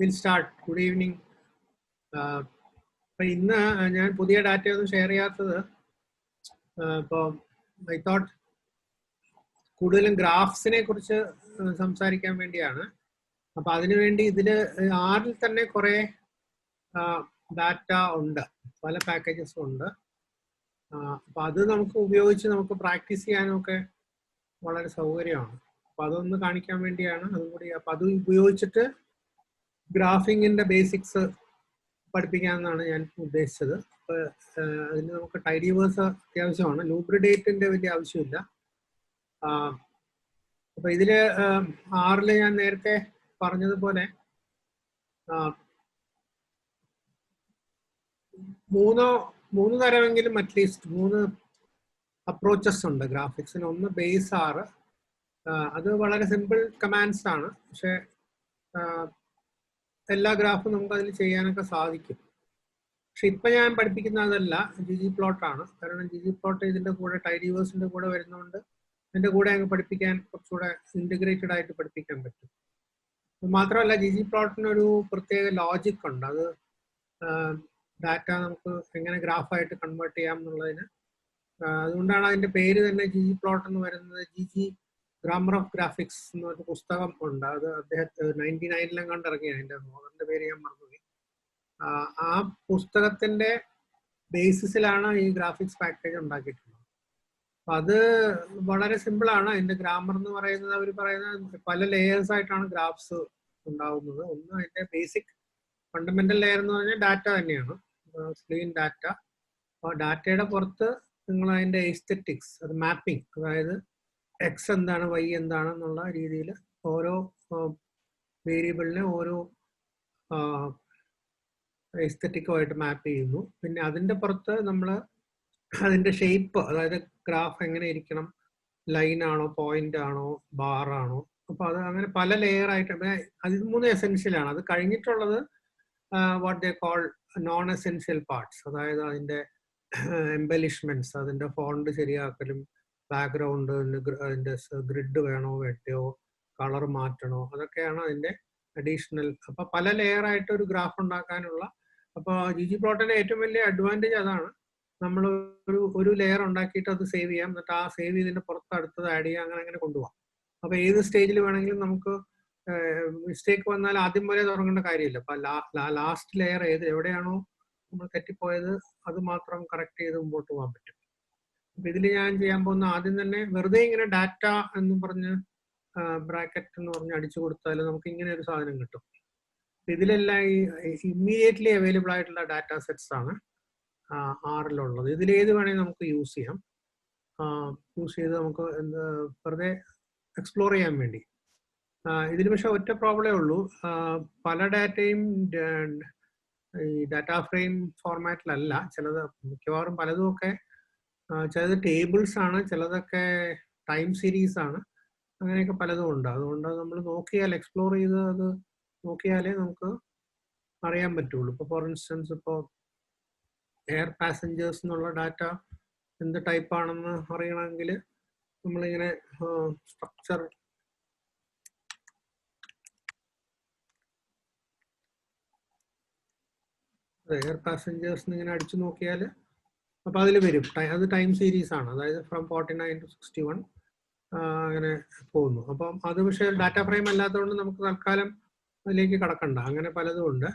We'll start. Good evening. അപ്പോൾ ഇന്ന് ഞാൻ പുതിയ ഡാറ്റയൊന്നും ഷെയർ ചെയ്യാത്തത് ഇപ്പോൾ ഐ തോട്ട് കൂടുതലും ഗ്രാഫ്സിനെ കുറിച്ച് സംസാരിക്കാൻ വേണ്ടിയാണ്. അപ്പോൾ അതിനുവേണ്ടി ഇതിൽ ആറിൽ തന്നെ കുറേ ഡാറ്റ ഉണ്ട്, പല പാക്കേജസും ഉണ്ട്. അപ്പോൾ അത് നമുക്ക് ഉപയോഗിച്ച് നമുക്ക് പ്രാക്ടീസ് ചെയ്യാനൊക്കെ വളരെ സൗകര്യമാണ്. അപ്പോൾ അതൊന്ന് കാണിക്കാൻ വേണ്ടിയാണ് അതും കൂടി. അപ്പോൾ അത് ഉപയോഗിച്ചിട്ട് ഗ്രാഫിങ്ങിൻ്റെ ബേസിക്സ് പഠിപ്പിക്കാമെന്നാണ് ഞാൻ ഉദ്ദേശിച്ചത്. അപ്പോൾ അതിന് നമുക്ക് ടൈഡിവേഴ്സ് അത്യാവശ്യമാണ്, ലൂബ്രിഡേറ്റിൻ്റെ വലിയ ആവശ്യമില്ല. അപ്പോൾ ഇതിൽ ആറിൽ ഞാൻ നേരത്തെ പറഞ്ഞതുപോലെ മൂന്ന് തരമെങ്കിലും അറ്റ്ലീസ്റ്റ് 3 അപ്രോച്ചസ് ഉണ്ട് ഗ്രാഫിക്സിന്. ഒന്ന് ബേസ് ആറ്, അത് വളരെ സിമ്പിൾ കമാൻഡ്സ് ആണ്, പക്ഷെ എല്ലാ ഗ്രാഫും നമുക്ക് അതിൽ ചെയ്യാനൊക്കെ സാധിക്കും. പക്ഷെ ഇപ്പം ഞാൻ പഠിപ്പിക്കുന്ന അതല്ല, ggplot-ആണ്. കാരണം ggplot ഇതിൻ്റെ കൂടെ ടൈഡിവേഴ്സിൻ്റെ കൂടെ വരുന്നതുകൊണ്ട് അതിൻ്റെ കൂടെ അങ്ങ് പഠിപ്പിക്കാൻ കുറച്ചുകൂടെ ഇൻറ്റഗ്രേറ്റഡ് ആയിട്ട് പഠിപ്പിക്കാൻ പറ്റും. മാത്രമല്ല ggplot-നൊരു പ്രത്യേക ലോജിക് ഉണ്ട്. അത് ഡാറ്റ നമുക്ക് എങ്ങനെ ഗ്രാഫായിട്ട് കൺവേർട്ട് ചെയ്യാം എന്നുള്ളതിന്, അതുകൊണ്ടാണ് അതിൻ്റെ പേര് തന്നെ ggplot എന്ന് വരുന്നത്. ജിജി ഗ്രാമർ ഓഫ് ഗ്രാഫിക്സ് എന്ന് പറഞ്ഞ പുസ്തകം ഉണ്ട്, അത് അദ്ദേഹത്തെ 99 കണ്ട് ഇറങ്ങിയ, അതിൻ്റെ ഓതറിൻ്റെ പേര് ഞാൻ മറന്നുപോയി. ആ പുസ്തകത്തിൻ്റെ ബേസിസിലാണ് ഈ ഗ്രാഫിക്സ് പാക്കേജ് ഉണ്ടാക്കിയിട്ടുള്ളത്. അപ്പം അത് വളരെ സിമ്പിളാണ്. അതിൻ്റെ ഗ്രാമർ എന്ന് പറയുന്നത്, അവർ പറയുന്നത് പല ലെയേഴ്സ് ആയിട്ടാണ് ഗ്രാഫ്സ് ഉണ്ടാവുന്നത്. ഒന്ന് അതിൻ്റെ ബേസിക് ഫണ്ടമെന്റൽ ലെയർ എന്ന് പറഞ്ഞാൽ ഡാറ്റ തന്നെയാണ്, ക്ലീൻ ഡാറ്റ. അപ്പോൾ ഡാറ്റയുടെ പുറത്ത് നിങ്ങൾ അതിൻ്റെ എസ്തെറ്റിക്സ്, അത് മാപ്പിംഗ്, അതായത് എക്സ് എന്താണ് വൈ എന്താണെന്നുള്ള രീതിയിൽ ഓരോ വേരിയബിളിനെ ഓരോ എസ്തെറ്റിക്കുമായിട്ട് മാപ്പ് ചെയ്യുന്നു. പിന്നെ അതിൻ്റെ പുറത്ത് നമ്മൾ അതിൻ്റെ ഷേപ്പ്, അതായത് ഗ്രാഫ് എങ്ങനെ ഇരിക്കണം, ലൈനാണോ പോയിന്റ് ആണോ ബാറാണോ, അപ്പോൾ അത് അങ്ങനെ പല ലെയർ ആയിട്ട്. അതിൽ 3 എസെൻഷ്യലാണ്. അത് കഴിഞ്ഞിട്ടുള്ളത് what they call non essential parts, അതായത് അതിൻ്റെ എംബലിഷ്മെന്റ്സ്, അതിൻ്റെ ഫോണ്ട് ശരിയാക്കലും, ബാക്ക്ഗ്രൗണ്ട്, അതിൻ്റെ ഗ്രിഡ് വേണോ വേണ്ടയോ, കളർ മാറ്റണോ, അതൊക്കെയാണ് അതിൻ്റെ അഡീഷണൽ. അപ്പോൾ പല ലെയർ ആയിട്ട് ഒരു ഗ്രാഫ് ഉണ്ടാക്കാനുള്ള. അപ്പോൾ ggplot-ന്റെ ഏറ്റവും വലിയ അഡ്വാൻറ്റേജ് അതാണ്. നമ്മൾ ഒരു ലെയർ ഉണ്ടാക്കിയിട്ട് അത് സേവ് ചെയ്യാം, എന്നിട്ട് ആ സേവ് ചെയ്തതിൻ്റെ പുറത്ത് അടുത്തത് ആഡ് ചെയ്യാം, അങ്ങനെ കൊണ്ടുപോകാം. അപ്പോൾ ഏത് സ്റ്റേജിൽ വേണമെങ്കിലും നമുക്ക് മിസ്റ്റേക്ക് വന്നാൽ ആദ്യം വരെ തുടങ്ങേണ്ട കാര്യമില്ല. അപ്പം ലാസ്റ്റ് ലെയർ എവിടെയാണോ നമ്മൾ തെറ്റിപ്പോയത് അത് മാത്രം കറക്റ്റ് ചെയ്ത് മുമ്പോട്ട് പോകാൻ പറ്റും. അപ്പം ഇതിൽ ഞാൻ ചെയ്യാൻ പോകുന്ന ആദ്യം തന്നെ വെറുതെ ഇങ്ങനെ ഡാറ്റ എന്ന് പറഞ്ഞ് ബ്രാക്കറ്റ് എന്ന് പറഞ്ഞ് അടിച്ചു കൊടുത്താൽ നമുക്ക് ഇങ്ങനെ ഒരു സാധനം കിട്ടും. ഇതിലെല്ലാം ഈ ഇമ്മീഡിയറ്റ്ലി അവൈലബിൾ ആയിട്ടുള്ള ഡാറ്റ സെറ്റ്സ് ആണ് ആറിലുള്ളത്. ഇതിലേത് വേണമെങ്കിൽ നമുക്ക് യൂസ് ചെയ്യാം. യൂസ് ചെയ്ത് നമുക്ക് വെറുതെ എക്സ്പ്ലോർ ചെയ്യാൻ വേണ്ടി. ഇതിന് പക്ഷെ ഒറ്റ പ്രോബ്ലമേ ഉള്ളൂ, പല ഡാറ്റയും ഈ ഡാറ്റ ഫ്രെയിം ഫോർമാറ്റിലല്ല. ചിലത്, മിക്കവാറും പലതും ഒക്കെ, ചിലത് ടേബിൾസ് ആണ്, ചിലതൊക്കെ ടൈം സീരീസ് ആണ്, അങ്ങനെയൊക്കെ പലതും ഉണ്ട്. അതുകൊണ്ട് നമ്മൾ നോക്കിയാൽ, എക്സ്പ്ലോർ ചെയ്ത് അത് നോക്കിയാലേ നമുക്ക് അറിയാൻ പറ്റുള്ളൂ. ഇപ്പോൾ ഫോർ ഇൻസ്റ്റൻസ്, ഇപ്പോൾ എയർ പാസഞ്ചേഴ്സ് എന്നുള്ള ഡാറ്റ എന്ത് ടൈപ്പാണെന്ന് അറിയണമെങ്കിൽ നമ്മളിങ്ങനെ സ്ട്രക്ചർ എയർ പാസഞ്ചേഴ്സ് ഇങ്ങനെ അടിച്ചു നോക്കിയാൽ അപ്പോൾ അതിൽ വരും. അത് ടൈം സീരീസ് ആണ്, അതായത് ഫ്രം 49 to 61 അങ്ങനെ പോകുന്നു. അപ്പം അത് പക്ഷേ ഡാറ്റ ഫ്രെയിം അല്ലാത്തതുകൊണ്ട് നമുക്ക് തൽക്കാലം അതിലേക്ക് കടക്കണ്ട. അങ്ങനെ പലതും ഉണ്ട്.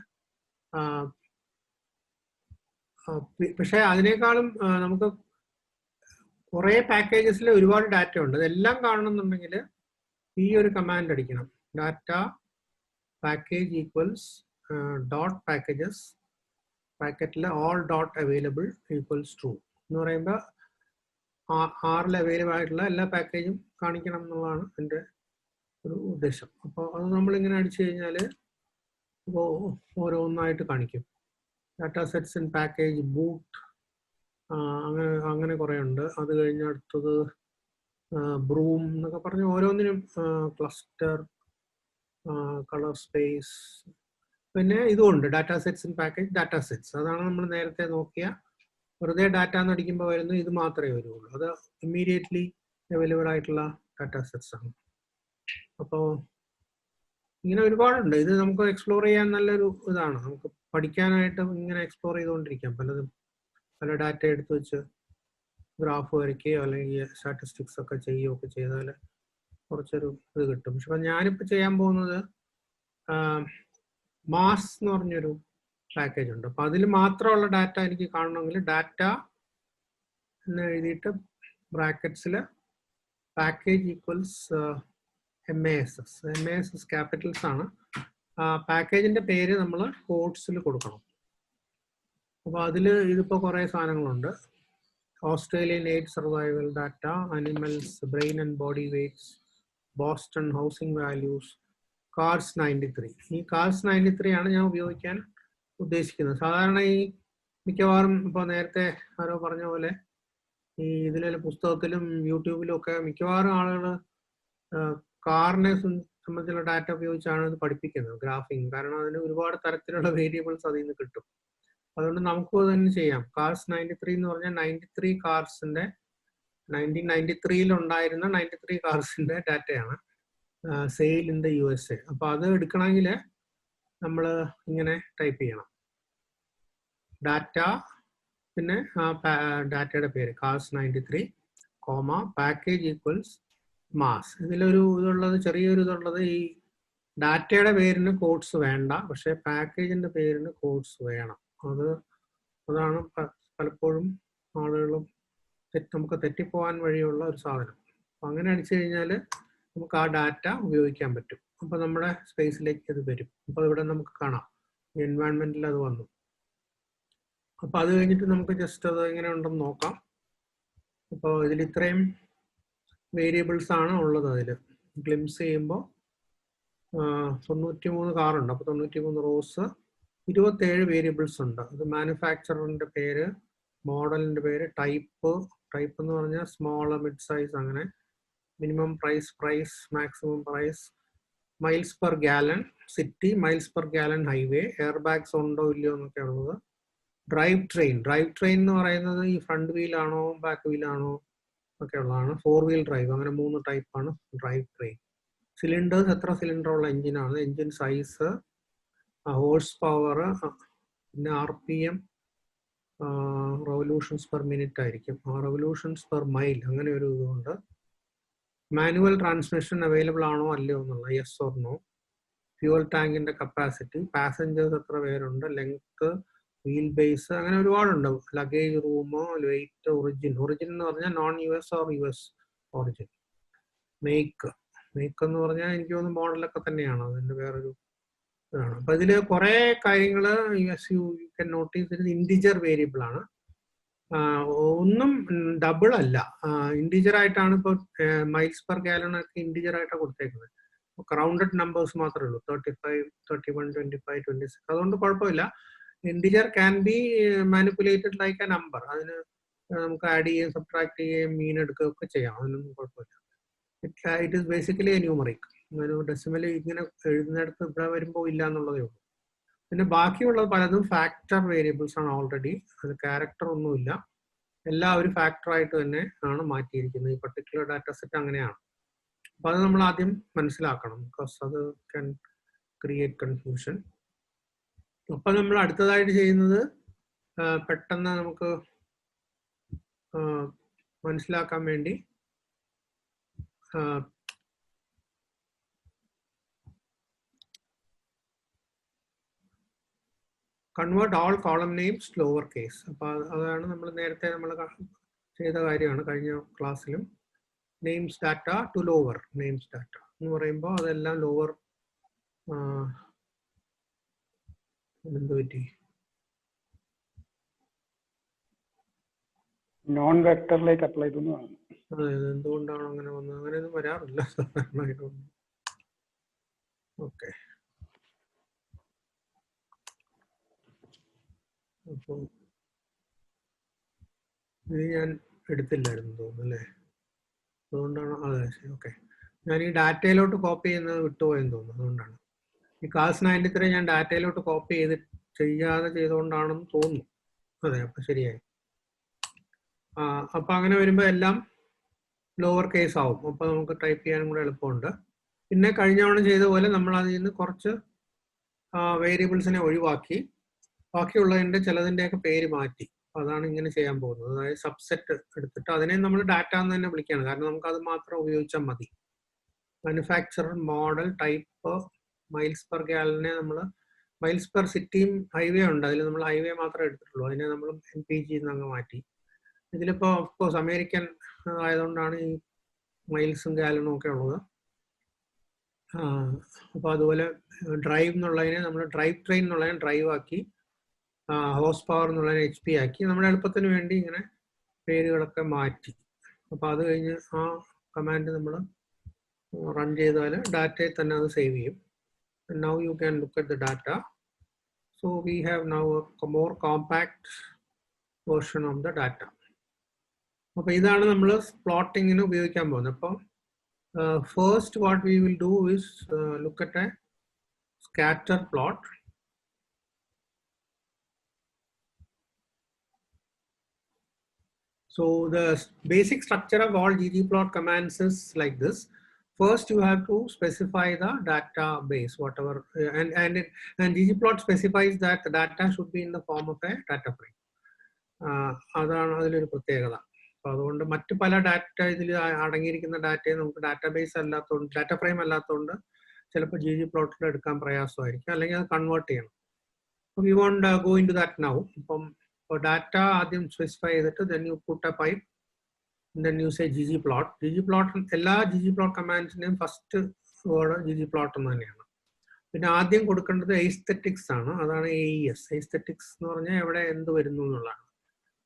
പക്ഷേ അതിനേക്കാളും നമുക്ക് കുറേ പാക്കേജസിൽ ഒരുപാട് ഡാറ്റ ഉണ്ട്. അതെല്ലാം കാണണമെന്നുണ്ടെങ്കിൽ ഈ ഒരു കമാൻഡ് അടിക്കണം, data package equals dot packages ബ്രാക്കറ്റിൽ all dot available equals true എന്ന് പറയുമ്പോൾ ആറിൽ അവൈലബിൾ ആയിട്ടുള്ള എല്ലാ പാക്കേജും കാണിക്കണം എന്നുള്ളതാണ് എൻ്റെ ഒരു ഉദ്ദേശം. അപ്പോൾ അത് നമ്മളിങ്ങനെ അടിച്ചു കഴിഞ്ഞാൽ ഇപ്പോൾ ഓരോന്നായിട്ട് കാണിക്കും. Data sets in package boot, അങ്ങനെ കുറേ ഉണ്ട്. അത് കഴിഞ്ഞ് അടുത്തത് ബ്രൂം എന്നൊക്കെ പറഞ്ഞ് ഓരോന്നിനും ക്ലസ്റ്റർ, കളർ സ്പേസ്, പിന്നെ ഇതുമുണ്ട് data sets in package data sets. അതാണ് നമ്മൾ നേരത്തെ നോക്കിയ വെറുതെ ഡാറ്റ എന്ന് അടിക്കുമ്പോൾ വരുന്നു, ഇത് മാത്രമേ വരുള്ളൂ. അത് ഇമ്മീഡിയറ്റ്ലി അവൈലബിൾ ആയിട്ടുള്ള ഡാറ്റ സെറ്റ്സ് ആണ്. അപ്പോൾ ഇങ്ങനെ ഒരുപാടുണ്ട്. ഇത് നമുക്ക് എക്സ്പ്ലോർ ചെയ്യാൻ നല്ലൊരു ഇതാണ്. നമുക്ക് പഠിക്കാനായിട്ട് ഇങ്ങനെ എക്സ്പ്ലോർ ചെയ്തുകൊണ്ടിരിക്കാം. പല ഡാറ്റ എടുത്തു വെച്ച് ഗ്രാഫ് വരയ്ക്കുകയോ അല്ലെങ്കിൽ സ്റ്റാറ്റിസ്റ്റിക്സ് ഒക്കെ ചെയ്യുകയോ ഒക്കെ ചെയ്താൽ കുറച്ചൊരു ഇത് കിട്ടും. പക്ഷെ ഞാനിപ്പോൾ ചെയ്യാൻ പോകുന്നത് മാസ് എന്ന് പറഞ്ഞൊരു പാക്കേജ് ഉണ്ട്. അപ്പം അതിൽ മാത്രമുള്ള ഡാറ്റ എനിക്ക് കാണണമെങ്കിൽ ഡാറ്റ എന്ന് എഴുതിയിട്ട് ബ്രാക്കറ്റ്സിൽ പാക്കേജ് ഈക്വൽസ് MASS ക്യാപിറ്റൽസ് ആണ്. പാക്കേജിന്റെ പേര് നമ്മൾ കോഡ്സിൽ കൊടുക്കണം. അപ്പോൾ അതിൽ ഇതിപ്പോൾ കുറേ സാധനങ്ങളുണ്ട്. Australian aid survival data, animals, brain and body weights, Boston housing values, cars 93. ഈ കാർസ് 93 ആണ് ഞാൻ ഉപയോഗിക്കാൻ ഉദ്ദേശിക്കുന്നത്. സാധാരണ ഈ മിക്കവാറും ഇപ്പോൾ നേരത്തെ ആരോ പറഞ്ഞ പോലെ ഈ ഇതിലെ പുസ്തകത്തിലും യൂട്യൂബിലും ഒക്കെ മിക്കവാറും ആളുകൾ കാറിനെ സംബന്ധിച്ചുള്ള ഡാറ്റ ഉപയോഗിച്ചാണ് ഇത് പഠിപ്പിക്കുന്നത്, ഗ്രാഫിംഗ്. കാരണം അതിന് ഒരുപാട് തരത്തിലുള്ള വേരിയബിൾസ് അതിൽ നിന്ന് കിട്ടും. അതുകൊണ്ട് നമുക്ക് തന്നെ ചെയ്യാം. കാർസ് 93 എന്ന് പറഞ്ഞാൽ 93 കാർസിന്റെ 1993 ഉണ്ടായിരുന്ന 93 കാർസിന്റെ ഡാറ്റയാണ് സെയിൽ ഇൻ ദ USA. അപ്പൊ അത് എടുക്കണമെങ്കിൽ നമ്മൾ ഇങ്ങനെ ടൈപ്പ് ചെയ്യണം, ഡാറ്റ, പിന്നെ ഡാറ്റയുടെ പേര് കാർസ് 93, പാക്കേജ് ഈക്വൽസ് മാസ്. ഇതിലൊരു ഇതുള്ളത്, ചെറിയൊരു ഇതുള്ളത്, ഈ ഡാറ്റയുടെ പേരിന് കോഡ്സ് വേണ്ട, പക്ഷെ പാക്കേജിന്റെ പേരിന് കോഡ്സ് വേണം. അതാണ് പലപ്പോഴും ആളുകളും നമുക്ക് തെറ്റിപ്പോകാൻ വഴിയുള്ള ഒരു സാധനം. അപ്പം അങ്ങനെ അടിച്ചു കഴിഞ്ഞാൽ നമുക്ക് ആ ഡാറ്റ ഉപയോഗിക്കാൻ പറ്റും. അപ്പോൾ നമ്മുടെ സ്പേസിലേക്ക് അത് വരും. അപ്പോൾ ഇവിടെ നമുക്ക് കാണാം എൻവയൺമെന്റിൽ അത് വന്നു. അപ്പോൾ അത് കഴിഞ്ഞിട്ട് നമുക്ക് ജസ്റ്റ് അത് എങ്ങനെ ഉണ്ടെന്ന് നോക്കാം. അപ്പോൾ ഇതിൽ ഇത്രയും വേരിയബിൾസ് ആണ് ഉള്ളത്. അതിൽ ഗ്ലിംസ് ചെയ്യുമ്പോൾ 93 കാറുണ്ട്. അപ്പോൾ 93 റോസ്, 27 വേരിയബിൾസ് ഉണ്ട്. അത് മാനുഫാക്ചറിന്റെ പേര്, മോഡലിന്റെ പേര്, ടൈപ്പ് എന്ന് പറഞ്ഞാൽ സ്മോൾ, മിഡ് സൈസ്, അങ്ങനെ, minimum price, maximum price, miles per gallon city, miles per gallon highway, air bags ഉണ്ടോ ഇല്ലയോ എന്നൊക്കെ ഉള്ളത്. ഡ്രൈവ് ട്രെയിൻ എന്ന് പറയുന്നത് ഈ ഫ്രണ്ട് വീലാണോ ബാക്ക് വീലാണോ ഒക്കെ ഉള്ളതാണ്. 4 വീൽ ഡ്രൈവ്, അങ്ങനെ 3 ടൈപ്പാണ് ഡ്രൈവ് ട്രെയിൻ. സിലിണ്ടേഴ്സ്, എത്ര സിലിണ്ടർ ഉള്ള എഞ്ചിനാണ്, എഞ്ചിൻ സൈസ്, ഹോഴ്സ് പവർ, പിന്നെ RPM, റെവല്യൂഷൻസ് പെർ മിനിറ്റ് ആയിരിക്കും, റെവല്യൂഷൻസ് പെർ മൈൽ, അങ്ങനെ ഒരു ഇതുണ്ട്. മാനുവൽ ട്രാൻസ്മിഷൻ അവൈലബിൾ ആണോ അല്ലയോ എന്നുള്ള, യെസ് ഓർ നോ. ഫ്യൂവൽ ടാങ്കിന്റെ കപ്പാസിറ്റി, പാസഞ്ചേഴ്സ് എത്ര പേരുണ്ട്, ലെങ്ത്, വീൽ ബേസ്, അങ്ങനെ ഒരുപാടുണ്ട്. ലഗേജ് റൂം, വെയിറ്റ്, ഒറിജിൻ എന്ന് പറഞ്ഞാൽ non US or US origin. Make എന്ന് പറഞ്ഞാൽ എനിക്ക് തോന്നുന്നു മോഡലൊക്കെ തന്നെയാണ്, അതിന്റെ വേറൊരു ഇതാണ്. അപ്പൊ ഇതില് കുറെ കാര്യങ്ങൾ യു കൻ നോട്ടീസ്. ഇത് ഇൻഡിജർ വേരിയബിൾ ആണ്, ഒന്നും ഡബിൾ അല്ല, ഇൻഡിജർ ആയിട്ടാണ്. ഇപ്പോൾ മൈൽസ് പെർ ഗാലൺ ഒക്കെ ഇൻഡിജർ ആയിട്ടാണ് കൊടുത്തേക്കുന്നത്. റൗണ്ടഡ് നമ്പേഴ്സ് മാത്രമേ ഉള്ളൂ, 35, 31, 25, 26. അതുകൊണ്ട് കുഴപ്പമില്ല. Integer can be manipulated like A number. അതിന് നമുക്ക് ആഡ് ചെയ്യുകയും സബ്ട്രാക്ട് ചെയ്യുകയും മീൻ എടുക്കുകയും ഒക്കെ ചെയ്യാം, അതിനൊന്നും കുഴപ്പമില്ല. It is basically A numeric. ഒരു ഡെസിമൽ ഇങ്ങനെ എഴുതുന്നിടത്ത് ഇവിടെ വരുമ്പോൾ ഇല്ല എന്നുള്ളതേ ഉള്ളൂ. പിന്നെ ബാക്കിയുള്ള പലതും ഫാക്ടർ വേരിയബിൾസ് ആണ് ഓൾറെഡി. അത് ക്യാരക്ടർ ഒന്നുമില്ല, എല്ലാം ഒരു ഫാക്ടറായിട്ട് തന്നെ ആണ് മാറ്റിയിരിക്കുന്നത്. ഈ പർട്ടിക്കുലർ ഡാറ്റ സെറ്റ് അങ്ങനെയാണ്. അപ്പൊ അത് നമ്മൾ ആദ്യം മനസ്സിലാക്കണം, ബിക്കോസ് അത് ക്യാൻ ക്രിയേറ്റ് കൺഫ്യൂഷൻ. അപ്പൊ നമ്മൾ അടുത്തതായിട്ട് ചെയ്യുന്നത് പെട്ടെന്ന് നമുക്ക് മനസ്സിലാക്കാൻ വേണ്ടി convert all column names to lower case. അപ്പൊ അതാണ് നമ്മൾ നേരത്തെ ചെയ്ത കാര്യമാണ് കഴിഞ്ഞ ക്ലാസ്സിലും. Names data to lower names data എന്ന് പറയുമ്പോൾ അതെല്ലാം ലോവർ. എന്ത് പറ്റി? നോൺ വെക്ടറിലേക്ക് അപ്ലൈ ചെയ്യുന്നു. അതെ, എന്തുകൊണ്ടാണ് അങ്ങനെ വന്നത്? അങ്ങനെയൊന്നും വരാറില്ല സാധാരണയായിട്ടൊന്നും. ഓക്കെ, അപ്പോൾ ഇത് ഞാൻ എടുത്തില്ലായിരുന്നു തോന്നുന്നു അല്ലേ, അതുകൊണ്ടാണ്. അതെ, ശരി, ഓക്കെ. ഞാൻ ഈ ഡാറ്റയിലോട്ട് കോപ്പി ചെയ്യുന്നത് വിട്ടുപോയെന്ന് തോന്നുന്നു, അതുകൊണ്ടാണ്. ഈ കാസ് 93 ഞാൻ ഡാറ്റയിലോട്ട് കോപ്പി ചെയ്യാതെ ചെയ്തുകൊണ്ടാണെന്ന് തോന്നുന്നു. അതെ, അപ്പൊ ശരിയായി. അപ്പൊ അങ്ങനെ വരുമ്പോൾ എല്ലാം ലോവർ കേസ് ആവും. അപ്പൊ നമുക്ക് ടൈപ്പ് ചെയ്യാനും കൂടെ എളുപ്പമുണ്ട്. പിന്നെ കഴിഞ്ഞ തവണ ചെയ്ത പോലെ നമ്മൾ അതിൽ നിന്ന് കുറച്ച് വേരിയബിൾസിനെ ഒഴിവാക്കി ബാക്കിയുള്ളതിൻ്റെ ചിലതിൻ്റെയൊക്കെ പേര് മാറ്റി. അതാണ് ഇങ്ങനെ ചെയ്യാൻ പോകുന്നത്. അതായത് സബ്സെറ്റ് എടുത്തിട്ട് അതിനെ നമ്മൾ ഡാറ്റ എന്ന് തന്നെ വിളിക്കുകയാണ്. കാരണം നമുക്ക് അത് മാത്രം ഉപയോഗിച്ചാൽ മതി. Manufacturer, model, type, miles per ഗാലനെ നമ്മൾ മൈൽസ് പെർ സിറ്റിയും ഹൈവേ ഉണ്ട്. അതിൽ നമ്മൾ ഹൈവേ മാത്രമേ എടുത്തിട്ടുള്ളൂ. അതിനെ നമ്മൾ MPG എന്നങ്ങ് മാറ്റി. ഇതിലിപ്പോൾ ഓഫ്കോഴ്സ് അമേരിക്കൻ ആയതുകൊണ്ടാണ് ഈ മൈൽസും ഗാലനും ഒക്കെ ഉള്ളത്. അപ്പോൾ അതുപോലെ ഡ്രൈവ് എന്നുള്ളതിനെ നമ്മൾ ഡ്രൈവ് ട്രെയിൻ എന്നുള്ളതിനെ ഡ്രൈവ് ആക്കി, ഹോഴ്സ് പവർ എന്നുള്ളതിനെ HP ആക്കി. നമ്മുടെ എളുപ്പത്തിന് വേണ്ടി ഇങ്ങനെ പേരുകളൊക്കെ മാറ്റി. അപ്പോൾ അത് കഴിഞ്ഞ് ആ കമാൻഡ് നമ്മൾ റൺ ചെയ്താൽ ഡാറ്റയിൽ തന്നെ അത് സേവ് ചെയ്യും. Now you can look at the data. So we have now a more compact version of the data. അപ്പോൾ ഇതാണ് നമ്മൾ പ്ലോട്ടിങ്ങിന് ഉപയോഗിക്കാൻ പോകുന്നത്. അപ്പോൾ first what we will do is look at a scatter plot. So the basic structure of all ggplot commands is like this. First you have to specify the database, whatever, and ggplot specifies that the data should be in the form of a data frame. അതാണ് അതിലൊരു പ്രത്യേകത. അപ്പോൾ അതുകൊണ്ട് മറ്റു പല data ഇതിൽ അടങ്ങിയിരിക്കുന്ന ഡാറ്റയെ നമുക്ക് ഡാറ്റാബേസ് അല്ലാത്തതുകൊണ്ട്, ഡാറ്റ ഫ്രെയിം അല്ലാത്തതുകൊണ്ട് ചിലപ്പോൾ ggplotൽ എടുക്കാൻ പ്രയാസമായിരിക്കും, അല്ലെങ്കിൽ അത് കൺവേർട്ട് ചെയ്യണം. We won't go into that now. ഇപ്പം ഡാറ്റ ആദ്യം സ്പെസിഫൈ ചെയ്തിട്ട് then you put a pipe and then you say ggplot. ggplot എല്ലാ ggplot കമാൻഡ്സിന്റെയും ഫസ്റ്റ് വേർഡ് ggplot എന്ന് തന്നെയാണ്. പിന്നെ ആദ്യം കൊടുക്കേണ്ടത് എസ്തെറ്റിക്സ് ആണ്. അതാണ് AES. എസ്തെറ്റിക്സ് എന്ന് പറഞ്ഞാൽ എവിടെ എന്ത് വരുന്നു എന്നുള്ളതാണ്.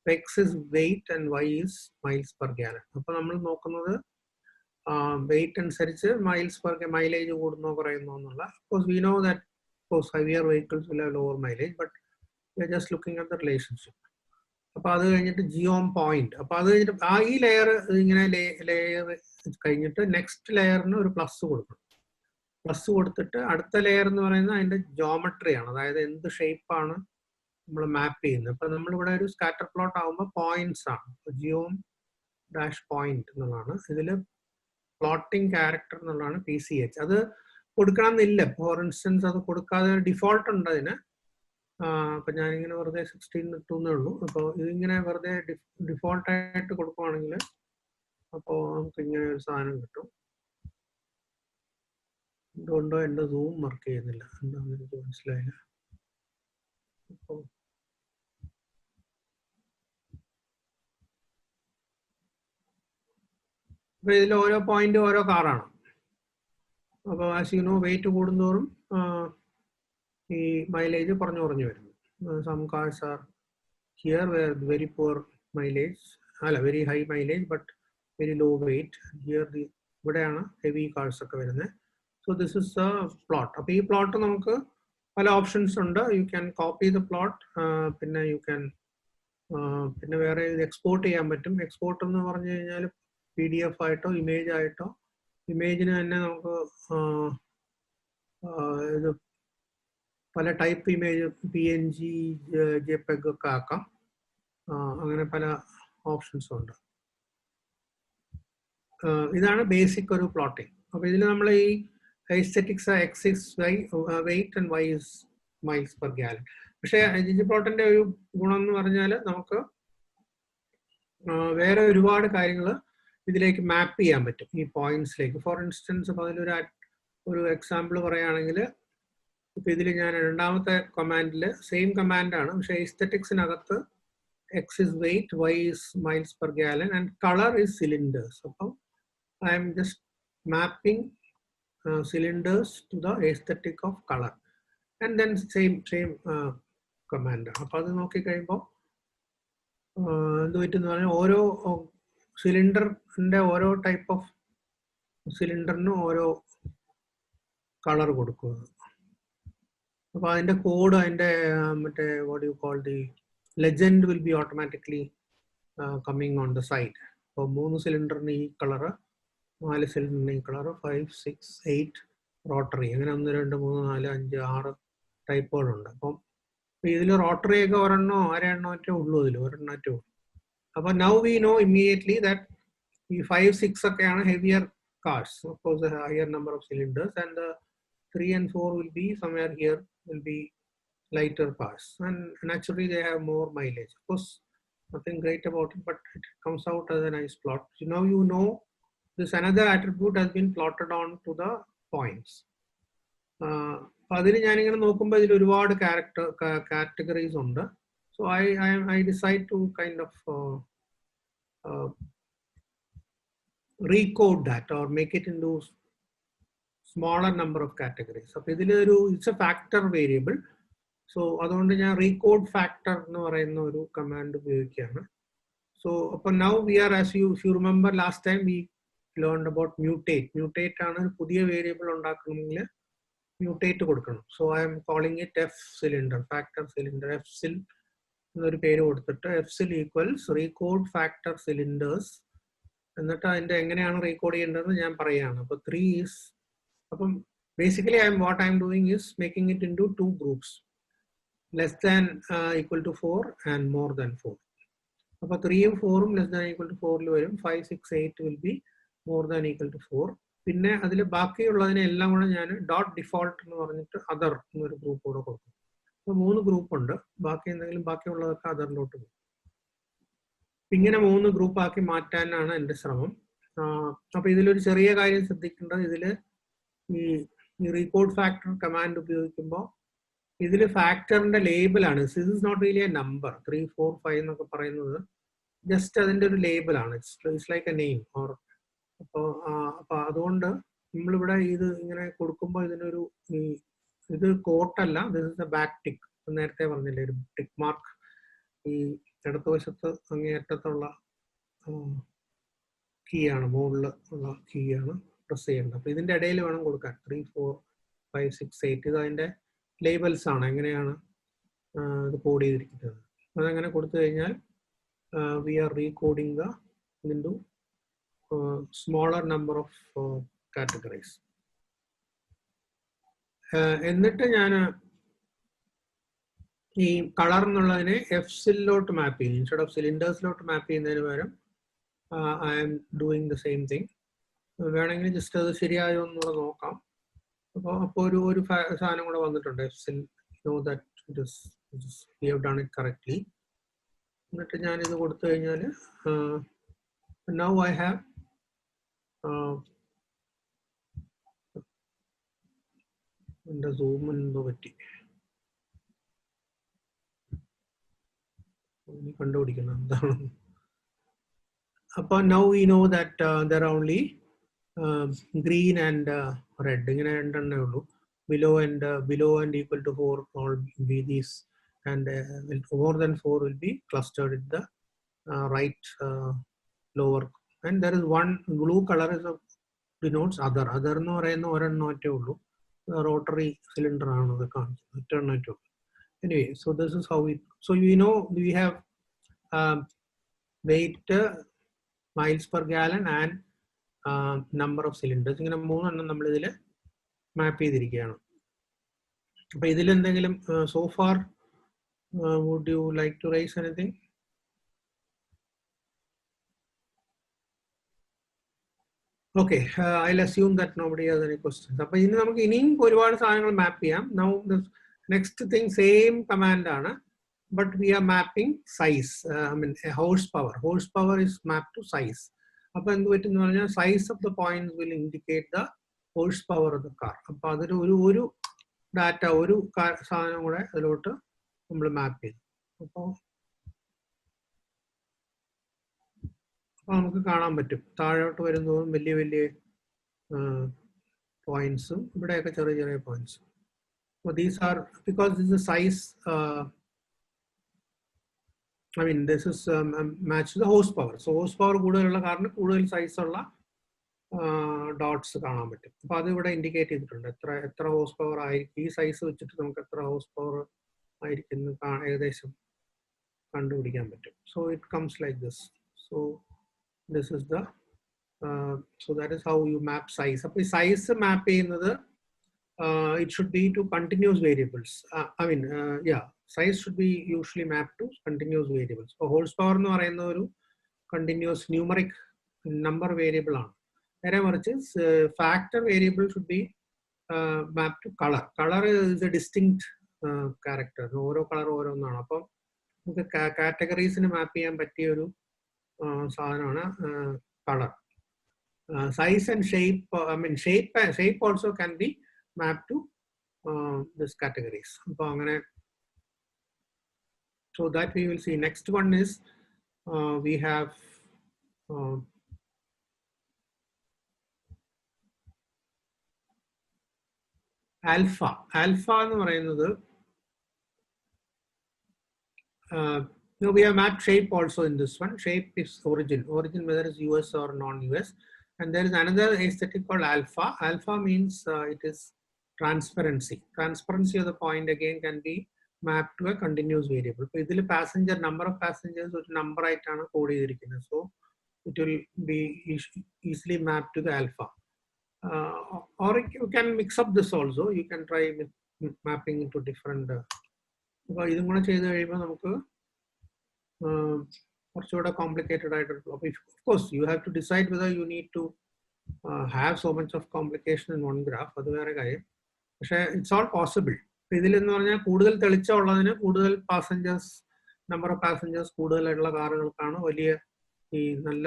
X is weight and Y is miles per gallon. അപ്പോൾ നമ്മൾ നോക്കുന്നത് വെയിറ്റ് അനുസരിച്ച് മൈലേജ് കൂടുന്നോ കുറയുന്നോ എന്നുള്ള. Because we know that heavier vehicles will have lower mileage, but we are just looking at the relationship. അപ്പോൾ അത് കഴിഞ്ഞിട്ട് ജിയോം പോയിന്റ്. അപ്പോൾ അത് കഴിഞ്ഞിട്ട് ഈ ലെയർ ഇങ്ങനെ ലെയർ കഴിഞ്ഞിട്ട് നെക്സ്റ്റ് ലെയറിന് ഒരു പ്ലസ് കൊടുക്കണം. പ്ലസ് കൊടുത്തിട്ട് അടുത്ത ലെയർ എന്ന് പറയുന്നത് അതിന്റെ ജോമെട്രിയാണ്, അതായത് എന്ത് ഷേപ്പാണ് നമ്മൾ മാപ്പ് ചെയ്യുന്നത്. അപ്പൊ നമ്മളിവിടെ ഒരു സ്കാറ്റർ പ്ലോട്ട് ആകുമ്പോൾ പോയിന്റ്സ് ആണ്. ജിയോം ഡാഷ് പോയിന്റ് എന്നുള്ളതാണ്. ഇതിൽ പ്ലോട്ടിംഗ് ക്യാരക്ടർ എന്നുള്ളതാണ് PCH. അത് കൊടുക്കണം എന്നില്ല. ഫോർ ഇൻസ്റ്റൻസ് അത് കൊടുക്കാതെ ഡിഫോൾട്ട് ഉണ്ട് അതിന്. അപ്പൊ ഞാനിങ്ങനെ വെറുതെ 16 ഇട്ടുന്നേ ഉള്ളൂ. അപ്പോൾ ഇതിങ്ങനെ വെറുതെ ഡിഫോൾട്ടായിട്ട് കൊടുക്കുവാണെങ്കിൽ അപ്പോൾ നമുക്ക് ഇങ്ങനെ ഒരു സാധനം കിട്ടും. എന്തുകൊണ്ടോ എൻ്റെ സൂം വർക്ക് ചെയ്യുന്നില്ല, എന്താണെന്ന് എനിക്ക് മനസ്സിലായില്ല. അപ്പോൾ ഇതിൽ ഓരോ പോയിന്റ് ഓരോ കാറാണ്. അപ്പോൾ ആസ് യു നോ വെയിറ്റ് കൂടുന്തോറും ഈ മൈലേജ് കുറഞ്ഞു വരുന്നു. Some cars are here where very poor mileage, അല്ല very high mileage but very low weight. Here ഇവിടെയാണ് ഹെവി കാർസ് ഒക്കെ വരുന്നത്. So this is a plot. അപ്പോൾ ഈ പ്ലോട്ട് നമുക്ക് പല ഓപ്ഷൻസ് ഉണ്ട്. You can copy the plot, പിന്നെ യു ക്യാൻ പിന്നെ വേറെ ഇത് എക്സ്പോർട്ട് ചെയ്യാൻ പറ്റും. എക്സ്പോർട്ട് എന്ന് പറഞ്ഞു കഴിഞ്ഞാൽ PDF ആയിട്ടോ ഇമേജ് ആയിട്ടോ, ഇമേജിന് തന്നെ നമുക്ക് ഇത് പല ടൈപ്പ് ഇമേജ് PNG, JPEG ഒക്കെ ആക്കാം. അങ്ങനെ പല ഓപ്ഷൻസും ഉണ്ട്. ഇതാണ് ബേസിക് ഒരു പ്ലോട്ടിംഗ്. അപ്പോൾ ഇതിൽ നമ്മൾ ഈ aesthetics X is weight and Y is miles per gallon. പക്ഷേ ggplotന്റെ ഒരു ഗുണം എന്ന് പറഞ്ഞാൽ നമുക്ക് വേറെ ഒരുപാട് കാര്യങ്ങൾ ഇതിലേക്ക് മാപ്പ് ചെയ്യാൻ പറ്റും, ഈ പോയിന്റ്സിലേക്ക്. ഫോർ ഇൻസ്റ്റൻസ് അപ്പോൾ അതിലൊരു എക്സാമ്പിൾ പറയുകയാണെങ്കിൽ, ഇപ്പം ഇതിൽ ഞാൻ രണ്ടാമത്തെ കമാൻഡിൽ സെയിം കമാൻഡാണ്, പക്ഷേ എസ്തെറ്റിക്സിനകത്ത് X is weight, Y is miles per gallon and color is cylinders. അപ്പം I am just mapping cylinders to the aesthetic of color and then same command. അപ്പോൾ അത് നോക്കിക്കഴിയുമ്പോൾ എന്ത് പറ്റുമെന്ന് പറഞ്ഞാൽ ഓരോ സിലിണ്ടറിന്റെ ഓരോ ടൈപ്പ് ഓഫ് സിലിണ്ടറിനും ഓരോ കളർ കൊടുക്കുക. അപ്പോൾ അതിന്റെ കോഡ്, അതിന്റെ മറ്റേ what you call the legend will be automatically coming on the side. അപ്പോൾ 3 സിലിണ്ടറിന് ഈ കളറ്, 4 സിലിണ്ടറിന് ഈ കളറ്, 5, 6, 8 റോട്ടറി, അങ്ങനെ 1, 2, 3, 4, 5, 6 ടൈപ്പുകളുണ്ട്. അപ്പം ഇതിൽ റോട്ടറി ഒക്കെ ഒരെണ്ണോ അരയെണ്ണോറ്റേ ഉള്ളൂ, ഇതിൽ ഒരെണ്ണറ്റേ ഉള്ളൂ. അപ്പോൾ now we know immediately that ഈ 5, 6 ഒക്കെയാണ് heavier cars. Of course, a higher number of cylinders, and the 3 and 4 will be somewhere here, will be lighter cars, and naturally they have more mileage. Of course, nothing great about it, but it comes out as a nice plot. So now you know this another attribute has been plotted on to the points. അപ്പോൾ അതിന് ഞാനിങ്ങനെ നോക്കുമ്പോൾ ഇതിൽ ഒരുപാട് categories ഉണ്ട്. So I decide to kind of recode that or make it into smaller number of categories. അപ്പോൾ ഇതിലൊരു it's a factor variable. So അതുകൊണ്ട് ഞാൻ റീകോഡ് ഫാക്ടർ എന്ന് പറയുന്ന ഒരു കമാൻഡ് ഉപയോഗിക്കുകയാണ്. സോ അപ്പോൾ now we are, as you remember last time we learned about mutate. Mutate ആണ് പുതിയ വേരിയബിൾ ഉണ്ടാക്കണമെങ്കിൽ മ്യൂട്ടേറ്റ് കൊടുക്കണം. So I M calling it F cylinder, factor cylinder. F സിൽ എന്നൊരു പേര് കൊടുത്തിട്ട് എഫ് സിൽ ഈക്വൽസ് റീകോഡ് ഫാക്ടർ സിലിണ്ടേഴ്സ്, എന്നിട്ട് അതിൻ്റെ എങ്ങനെയാണ് റീകോഡ് ചെയ്യേണ്ടതെന്ന് ഞാൻ പറയുകയാണ്. അപ്പോൾ 3 ഈസ്, അപ്പം basically what I am doing is making it in to 2 groups, less than equal to 4 and more than 4. അപ്പോൾ 3ഉം 4ഉം ലെസ് ദാൻ ഈക്വൽ ടു 4ൽ വരും. 5, 6, 8 will be more than equal to 4. പിന്നെ അതിൽ ബാക്കിയുള്ളതിനെ എല്ലാം കൂടെ ഞാൻ ഡോട്ട് ഡിഫോൾട്ട് എന്ന് പറഞ്ഞിട്ട് അതർ എന്നൊരു ഗ്രൂപ്പ് കൂടെ കൊടുക്കും. അപ്പോൾ 3 ഗ്രൂപ്പ് ഉണ്ട്. ബാക്കി എന്തെങ്കിലും ബാക്കിയുള്ളതൊക്കെ അതറിലോട്ട് പോകും. ഇങ്ങനെ 3 ഗ്രൂപ്പാക്കി മാറ്റാനാണ് എൻ്റെ ശ്രമം. അപ്പോൾ ഇതിലൊരു ചെറിയ കാര്യം ശ്രദ്ധിക്കേണ്ടത്, ഇതിൽ ഈ റീകോഡ് ഫാക്ടർ കമാൻഡ് ഉപയോഗിക്കുമ്പോൾ ഇതിൽ ഫാക്ടറിന്റെ ലേബിളാണ്. This is not really a number. 3, 4, 5 എന്നൊക്കെ പറയുന്നത് ജസ്റ്റ് അതിൻ്റെ ഒരു ലേബിളാണ്. It's like a name or. അപ്പോൾ അതുകൊണ്ട് നമ്മളിവിടെ ഇത് ഇങ്ങനെ കൊടുക്കുമ്പോൾ ഇതിനൊരു ഇത് കോട്ടല്ല, this is a back tick. നേരത്തെ പറഞ്ഞില്ലേ ഒരു ടിക്ക് മാർക്ക് ഈ ഇടതുവശത്ത് അങ്ങേയറ്റത്തുള്ള കീ ആണ്, മുകളിൽ ഉള്ള കീ ആണ് പ്രസ് ചെയ്യേണ്ടത്. അപ്പോൾ ഇതിൻ്റെ ഇടയിൽ വേണം കൊടുക്കാൻ. 3, 4, 5, 6, 8 ഇത് അതിൻ്റെ ലേബൽസ് ആണ്, എങ്ങനെയാണ് ഇത് കോഡ് ചെയ്തിരിക്കുന്നത്. അതങ്ങനെ കൊടുത്തു കഴിഞ്ഞാൽ we are recoding the into smaller number of categories. എന്നിട്ട് ഞാൻ ഈ കളർ എന്നുള്ളതിനെ എഫ് സില്ലോട്ട് മാപ്പ് ചെയ്യും. ഇൻസ്റ്റെഡ് ഓഫ് സിലിണ്ടേഴ്സിലോട്ട് മാപ്പ് ചെയ്യുന്നതിന് പകരം I am doing the same thing. വേണമെങ്കിൽ ജസ്റ്റ് അത് ശരിയായോ എന്നുള്ളത് നോക്കാം. അപ്പോൾ ഒരു സാധനം കൂടെ വന്നിട്ടുണ്ട്, എഫ് സിൽ. Know that it is we have done it correctly. എന്നിട്ട് ഞാനിത് കൊടുത്തു കഴിഞ്ഞാൽ നൗ ഐ ഹാവ് എൻ്റെ സൂം എന്തോ പറ്റി കണ്ടുപിടിക്കണം എന്താണ്. അപ്പോൾ now we know that there are only green and red, ഇങ്ങനെ രണ്ടെണ്ണേ ഉള്ളൂ. below and equal to 4 all be these, and more than 4 will be clustered in the right lower. And there is one blue color is denotes other എന്ന് പറയുന്ന ഒരെണ്ണമേ ഉള്ളൂ, rotary cylinder ആണ് അത് കാണിച്ചത്, alternative. Anyway, so this is how so we know we have weight, miles per gallon and number of cylinders. ഇങ്ങനെ 3 എണ്ണം നമ്മൾ ഇതിൽ മാപ്പ് ചെയ്തിരിക്കുകയാണ്. അപ്പോൾ ഇതിൽ എന്തെങ്കിലും so far would you like to raise anything? Okay, I'll assume that nobody has any questions. അപ്പോൾ ഇനി നമുക്ക് ഇനിയും ഒരുപാട് സാധനങ്ങൾ മാപ്പ് ചെയ്യാം. Now the next thing same command ആണ്, but we are mapping size. I mean horsepower. Horsepower is mapped to size. അപ്പോൾ എന്ത് പറ്റുമെന്ന് പറഞ്ഞാൽ size of the points will indicate the horsepower of the car. അപ്പോൾ അതിൽ ഒരു ഡാറ്റ ഒരു സാധനം കൂടെ അതിലോട്ട് നമ്മൾ മാപ്പ് ചെയ്തു. അപ്പോൾ നമുക്ക് കാണാൻ പറ്റും താഴോട്ട് വരുന്നതും വലിയ വലിയ പോയിന്റ്സും ഇവിടെയൊക്കെ ചെറിയ ചെറിയ പോയിന്റ്സും. അപ്പോൾ these are because this is size, I mean this is match the horse power. So horse power കൂടുതലുള്ള കാരണം കൂടുതൽ സൈസുള്ള ഡോട്ട്സ് കാണാൻ പറ്റും. അപ്പോൾ അത് ഇവിടെ ഇൻഡിക്കേറ്റ് ചെയ്തിട്ടുണ്ട്, എത്ര ഹോഴ്സ് പവർ ആയിരിക്കും. ഈ സൈസ് വെച്ചിട്ട് നമുക്ക് എത്ര ഹോഴ്സ് പവർ ആയിരിക്കും ഏകദേശം കണ്ടുപിടിക്കാൻ പറ്റും. So it comes like this. So this is the so that is how you map size. Appo size map cheyyunnathu it should be to continuous variables. I mean yeah, size should be usually mapped to continuous variables. So horsepower ennu parayunna oru continuous numeric number variable aanu. Factor variable should be mapped to color. Color is a distinct character. ഓരോ colour ഓരോന്നാണ്. അപ്പം നമുക്ക് കാറ്റഗറീസിന് മാപ്പ് ചെയ്യാൻ പറ്റിയ ഒരു സാധനമാണ് colour. Size and shape, shape also can be mapped to this categories. So that we will see. Next one is we have alpha. Alpha എന്ന് പറയുന്നത് we have mapped shape also in this one. Shape is origin. Origin whether it's US or non-US. And there is another aesthetic called alpha. Alpha means it is transparency. Transparency of the point again can be mapped to a continuous variable. So this passenger number of passengers with number aitana code cheyidirikkunnu. So it will be easily mapped to the alpha. Or you can mix up this also. You can try mapping into different. അപ്പോൾ ഇതും കൂടെ ചെയ്ത് കഴിയുമ്പോൾ നമുക്ക് കുറച്ചുകൂടെ complicated ആയിട്ട്. Of course you have to decide whether you need to have so much of complication in one graph. അത് വേറെ കാര്യം. പക്ഷേ it's all possible. ഇതിലെന്ന് പറഞ്ഞാൽ കൂടുതൽ തെളിച്ചമുള്ളതിന് കൂടുതൽ പാസഞ്ചേഴ്സ്, നമ്പർ ഓഫ് പാസഞ്ചേഴ്സ് കൂടുതലായിട്ടുള്ള കാറുകൾക്കാണ് വലിയ ഈ നല്ല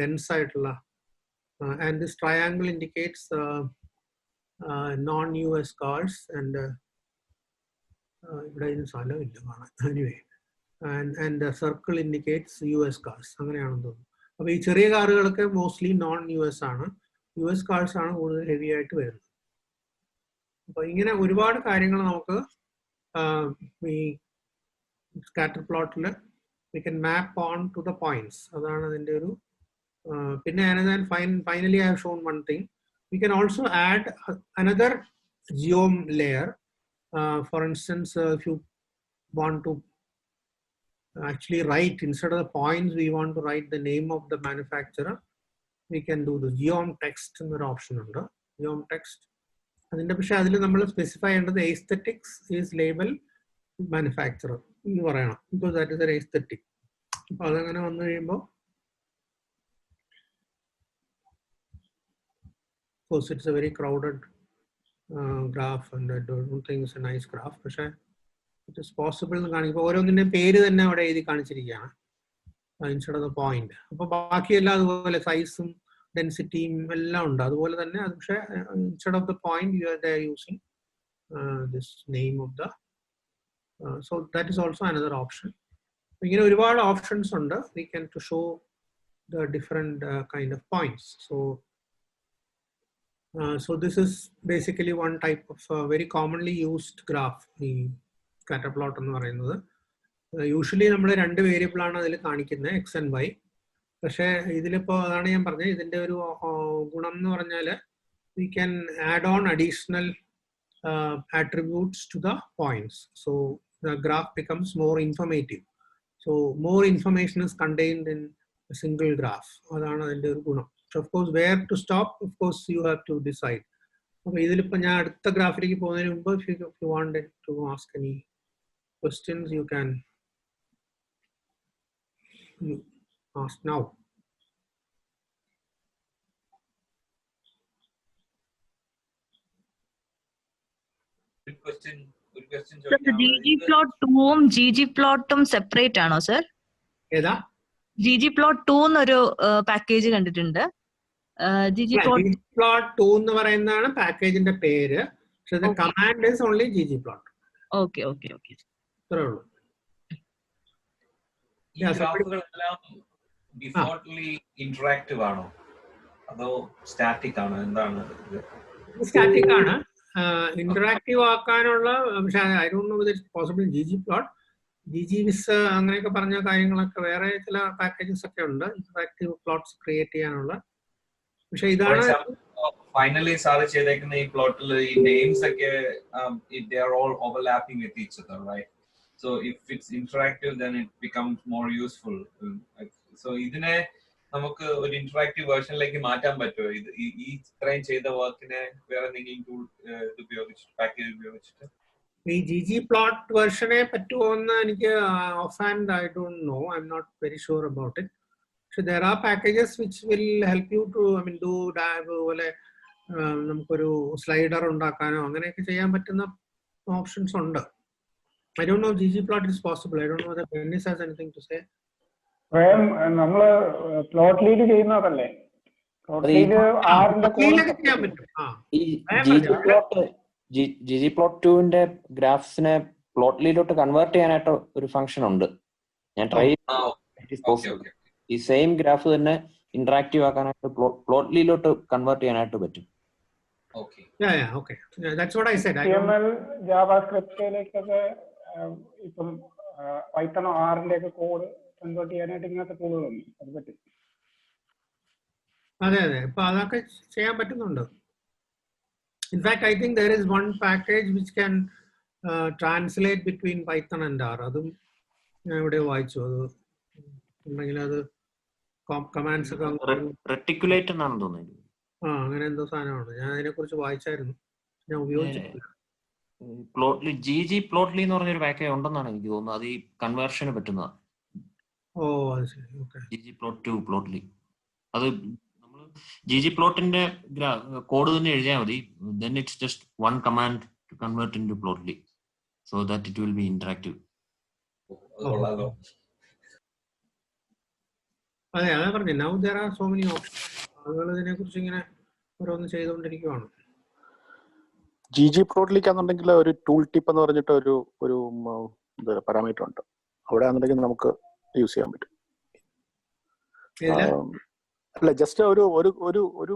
ഡെൻസ് ആയിട്ടുള്ള. And this triangle indicates non-US cars and ഇവിടെ ഇതിന് സ്ഥലമില്ല കാണാൻ. Anyway, and the circle indicates US cars. അങ്ങനെയാണെന്ന് തോന്നുന്നു. അപ്പോൾ ഈ ചെറിയ കാറുകളൊക്കെ മോസ്റ്റ്ലി non-US ആണ്. US cars ആണ് കൂടുതൽ ഹെവി ആയിട്ട് വരുന്നത്. അപ്പോൾ ഇങ്ങനെ ഒരുപാട് കാര്യങ്ങൾ നമുക്ക് ഈ scatter പ്ലോട്ടിൽ we can map on to the points. അതാണ് അതിൻ്റെ ഒരു. പിന്നെ finally I have shown one thing. We can also add another geom layer. For instance, if you want to actually write, instead of the points, we want to write the name of the manufacturer, we can do the geom text in the option under geom text. അതിന്റെ പക്ഷേ അതിൽ നമ്മൾ specify ചെയ്യേണ്ടത് aesthetics is label manufacturer എന്ന് പറയണം. because that is an aesthetic. അപ്പോൾ അതങ്ങനെ വന്നു കഴിയുമ്പോൾ of course it's a very crowded graph and I don't think it's a nice graph. പക്ഷേ it is possible എന്ന് കാണിക്കുമ്പോൾ ഓരോന്നിന്റെ പേര് തന്നെ അവിടെ എഴുതി കാണിച്ചിരിക്കുകയാണ് ഇൻസ്റ്റെഡ് ഓഫ് ദ പോയിന്റ്. അപ്പോൾ ബാക്കിയെല്ലാം അതുപോലെ സൈസും ഡെൻസിറ്റിയും എല്ലാം ഉണ്ട് അതുപോലെ തന്നെ. അത് പക്ഷേ instead of the point you are there using this name of the. So that is also another option. ഇങ്ങനെ ഒരുപാട് ഓപ്ഷൻസ് ഉണ്ട്. We can to show the different kind of points. So this is basically one type of very commonly used graph, the scatter plot എന്ന് പറയുന്നത്. Usually നമ്മൾ രണ്ട് variable ആണ് അതിൽ കാണിക്കുന്നത്, എക്സ് ആൻഡ് വൈ. പക്ഷേ ഇതിലിപ്പോൾ അതാണ് ഞാൻ പറഞ്ഞത്, ഇതിൻ്റെ ഒരു ഗുണം എന്ന് പറഞ്ഞാൽ we can add on additional attributes to the points. So the graph becomes more informative. So more information is contained in a single graph. അതാണ് അതിൻ്റെ ഒരു ഗുണം. So of course where to stop, of course you have to decide. അപ്പോൾ ഇതിലിപ്പോൾ ഞാൻ അടുത്ത ഗ്രാഫിലേക്ക് പോകുന്നതിന് മുമ്പ് if you wanted to ask any questions you can ask now. Good question. Sir, ggplot2ഉം ggplot-ഉം സെപ്പറേറ്റ് ആണോ സർ? ഏതാ? ggplot2 എന്നൊരു പാക്കേജ് കണ്ടിട്ടുണ്ട്. ggplot2 എന്ന് പറയുന്നതാണ് പാക്കേജിന്റെ പേര്. പക്ഷേ the command is only ggplot. Okay. അത്രേ ഉള്ളൂ. ഈ ഗ്രാഫുകളെല്ലാം ഡിഫോൾട്ട്ലി ഇന്ററാക്റ്റീവ് ആണോ അതോ സ്റ്റാറ്റിക് ആണോ? എന്താണ്? സ്റ്റാറ്റിക് ആണ്. ഇന്ററാക്റ്റീവ് ആക്കാനുള്ള പക്ഷേ I don't no whether it's possible in ggplot. ggvis അങ്ങനെയൊക്കെ പറഞ്ഞ കാര്യങ്ങളൊക്കെ വേറെ ചില പാക്കേജസ് ഒക്കെ ഉണ്ട് ഇന്ററാക്റ്റീവ് പ്ലോട്ട്സ് ക്രിയേറ്റ് ചെയ്യാനുള്ള. പക്ഷെ ഇതാണ് ഫൈനലി സാർ ചെയ്തേക്കുന്ന ഈ പ്ലോട്ടിൽ ഈ നെയിംസ് ഒക്കെ they are all overlapping with each other, right? So if it's interactive then it becomes more useful. So ഇതിനെ നമുക്ക് ഒരു ഇന്ററാക്റ്റീവ് വേർഷനിലേക്ക് മാറ്റാൻ പറ്റുമോ? ഈ ഇത്രയും ചെയ്ത വർക്കിനെ വേറെ എന്തെങ്കിലും ടൂൾ ഉപയോഗിച്ചിട്ട് പാക്കേജ് ഉപയോഗിച്ചിട്ട് ഈ ggplot വേർഷനെ പറ്റുമോ എന്ന് എനിക്ക് off hand I don't know. I am not very sure about it. പക്ഷെ there are packages which will help you to do പോലെ നമുക്കൊരു സ്ലൈഡർ ഉണ്ടാക്കാനോ അങ്ങനെയൊക്കെ ചെയ്യാൻ പറ്റുന്ന ഓപ്ഷൻസ് ഉണ്ട്. I don't know ggplot is possible. I don't know whether Dennis has anything to say. നമ്മള് plot lead ചെയ്യുന്നതല്ലേ? ggplot2ന്റെ ഗ്രാഫ്സിനെ plot ലീഡിലോട്ട് convert ചെയ്യാനായിട്ട് ഒരു ഫംഗ്ഷൻ ഉണ്ട്. ഞാൻ ട്രൈ ഈ സെയിം ഗ്രാഫ് തന്നെ ഇന്ററാക്റ്റീവ് ആക്കാനായിട്ട് പ്ലോട്ട് ലീഡിലോട്ട് കൺവേർട്ട് ചെയ്യാനായിട്ട് പറ്റും. Okay. Yeah, okay. That's what I said. HTML, ജാവാസ്ക്രിപ്റ്റിലേക്കൊക്കെ ഇപ്പം പൈത്തൺ ആറിന്റെ ഒക്കെ കോഡ് കൺവേർട്ട് ചെയ്യാനായിട്ട് ഇങ്ങനത്തെ ടൂളുകളുണ്ട്. അത് പറ്റും. അതെ ഇപ്പൊ അതൊക്കെ ചെയ്യാൻ പറ്റുന്നുണ്ട്. In fact I think there is one package which can translate between Python and R. അതും ഞാൻ ഇവിടെ വായിച്ചു. അത് ഉണ്ടെങ്കിൽ അത് കമാൻഡ്സ് ഒക്കെ റെറ്റിക്കുലേറ്റ് എന്നാണെന്ന് തോന്നുന്നു. അങ്ങനെ എന്തോ സാധനമാണ്. ഞാൻ അതിനെ കുറിച്ച് വായിച്ചായിരുന്നു, ഞാൻ ഉപയോഗിച്ചിട്ടില്ല. ggplotly എന്ന് പറഞ്ഞൊരു പാക്കേജ് ഉണ്ടെന്നാണ് എനിക്ക് തോന്നുന്നത്. അത് ഈ കൺവേർഷന് പറ്റുന്നതാണ്. ഓ അത് ശരി. ഓക്കെ. ggplot2 പ്ലോട്ട്ലി അത് നമ്മൾ ggplotന്റെ കോഡ് തന്നെ എഴുതിയാൽ മതി. then it's just one command to convert into plotly so that it will be interactive. അതെ അതാ പറഞ്ഞു. now there are so many options. ആളുകൾ ഇതിനെ കുറിച്ച് ഇങ്ങനെ ഓരോന്ന് ചെയ്തുകൊണ്ടിരിക്കുകയാണ്. ggplotലിക്കാന്നുണ്ടെങ്കിൽ ഒരു ടൂൾ ടിപ്പ് എന്ന് പറഞ്ഞിട്ട് ഒരു പാരാമീറ്റർ ഉണ്ട്. അവിടെ ആണെന്നുണ്ടെങ്കിൽ നമുക്ക് യൂസ് ചെയ്യാൻ പറ്റും. അല്ല, ജസ്റ്റ് ഒരു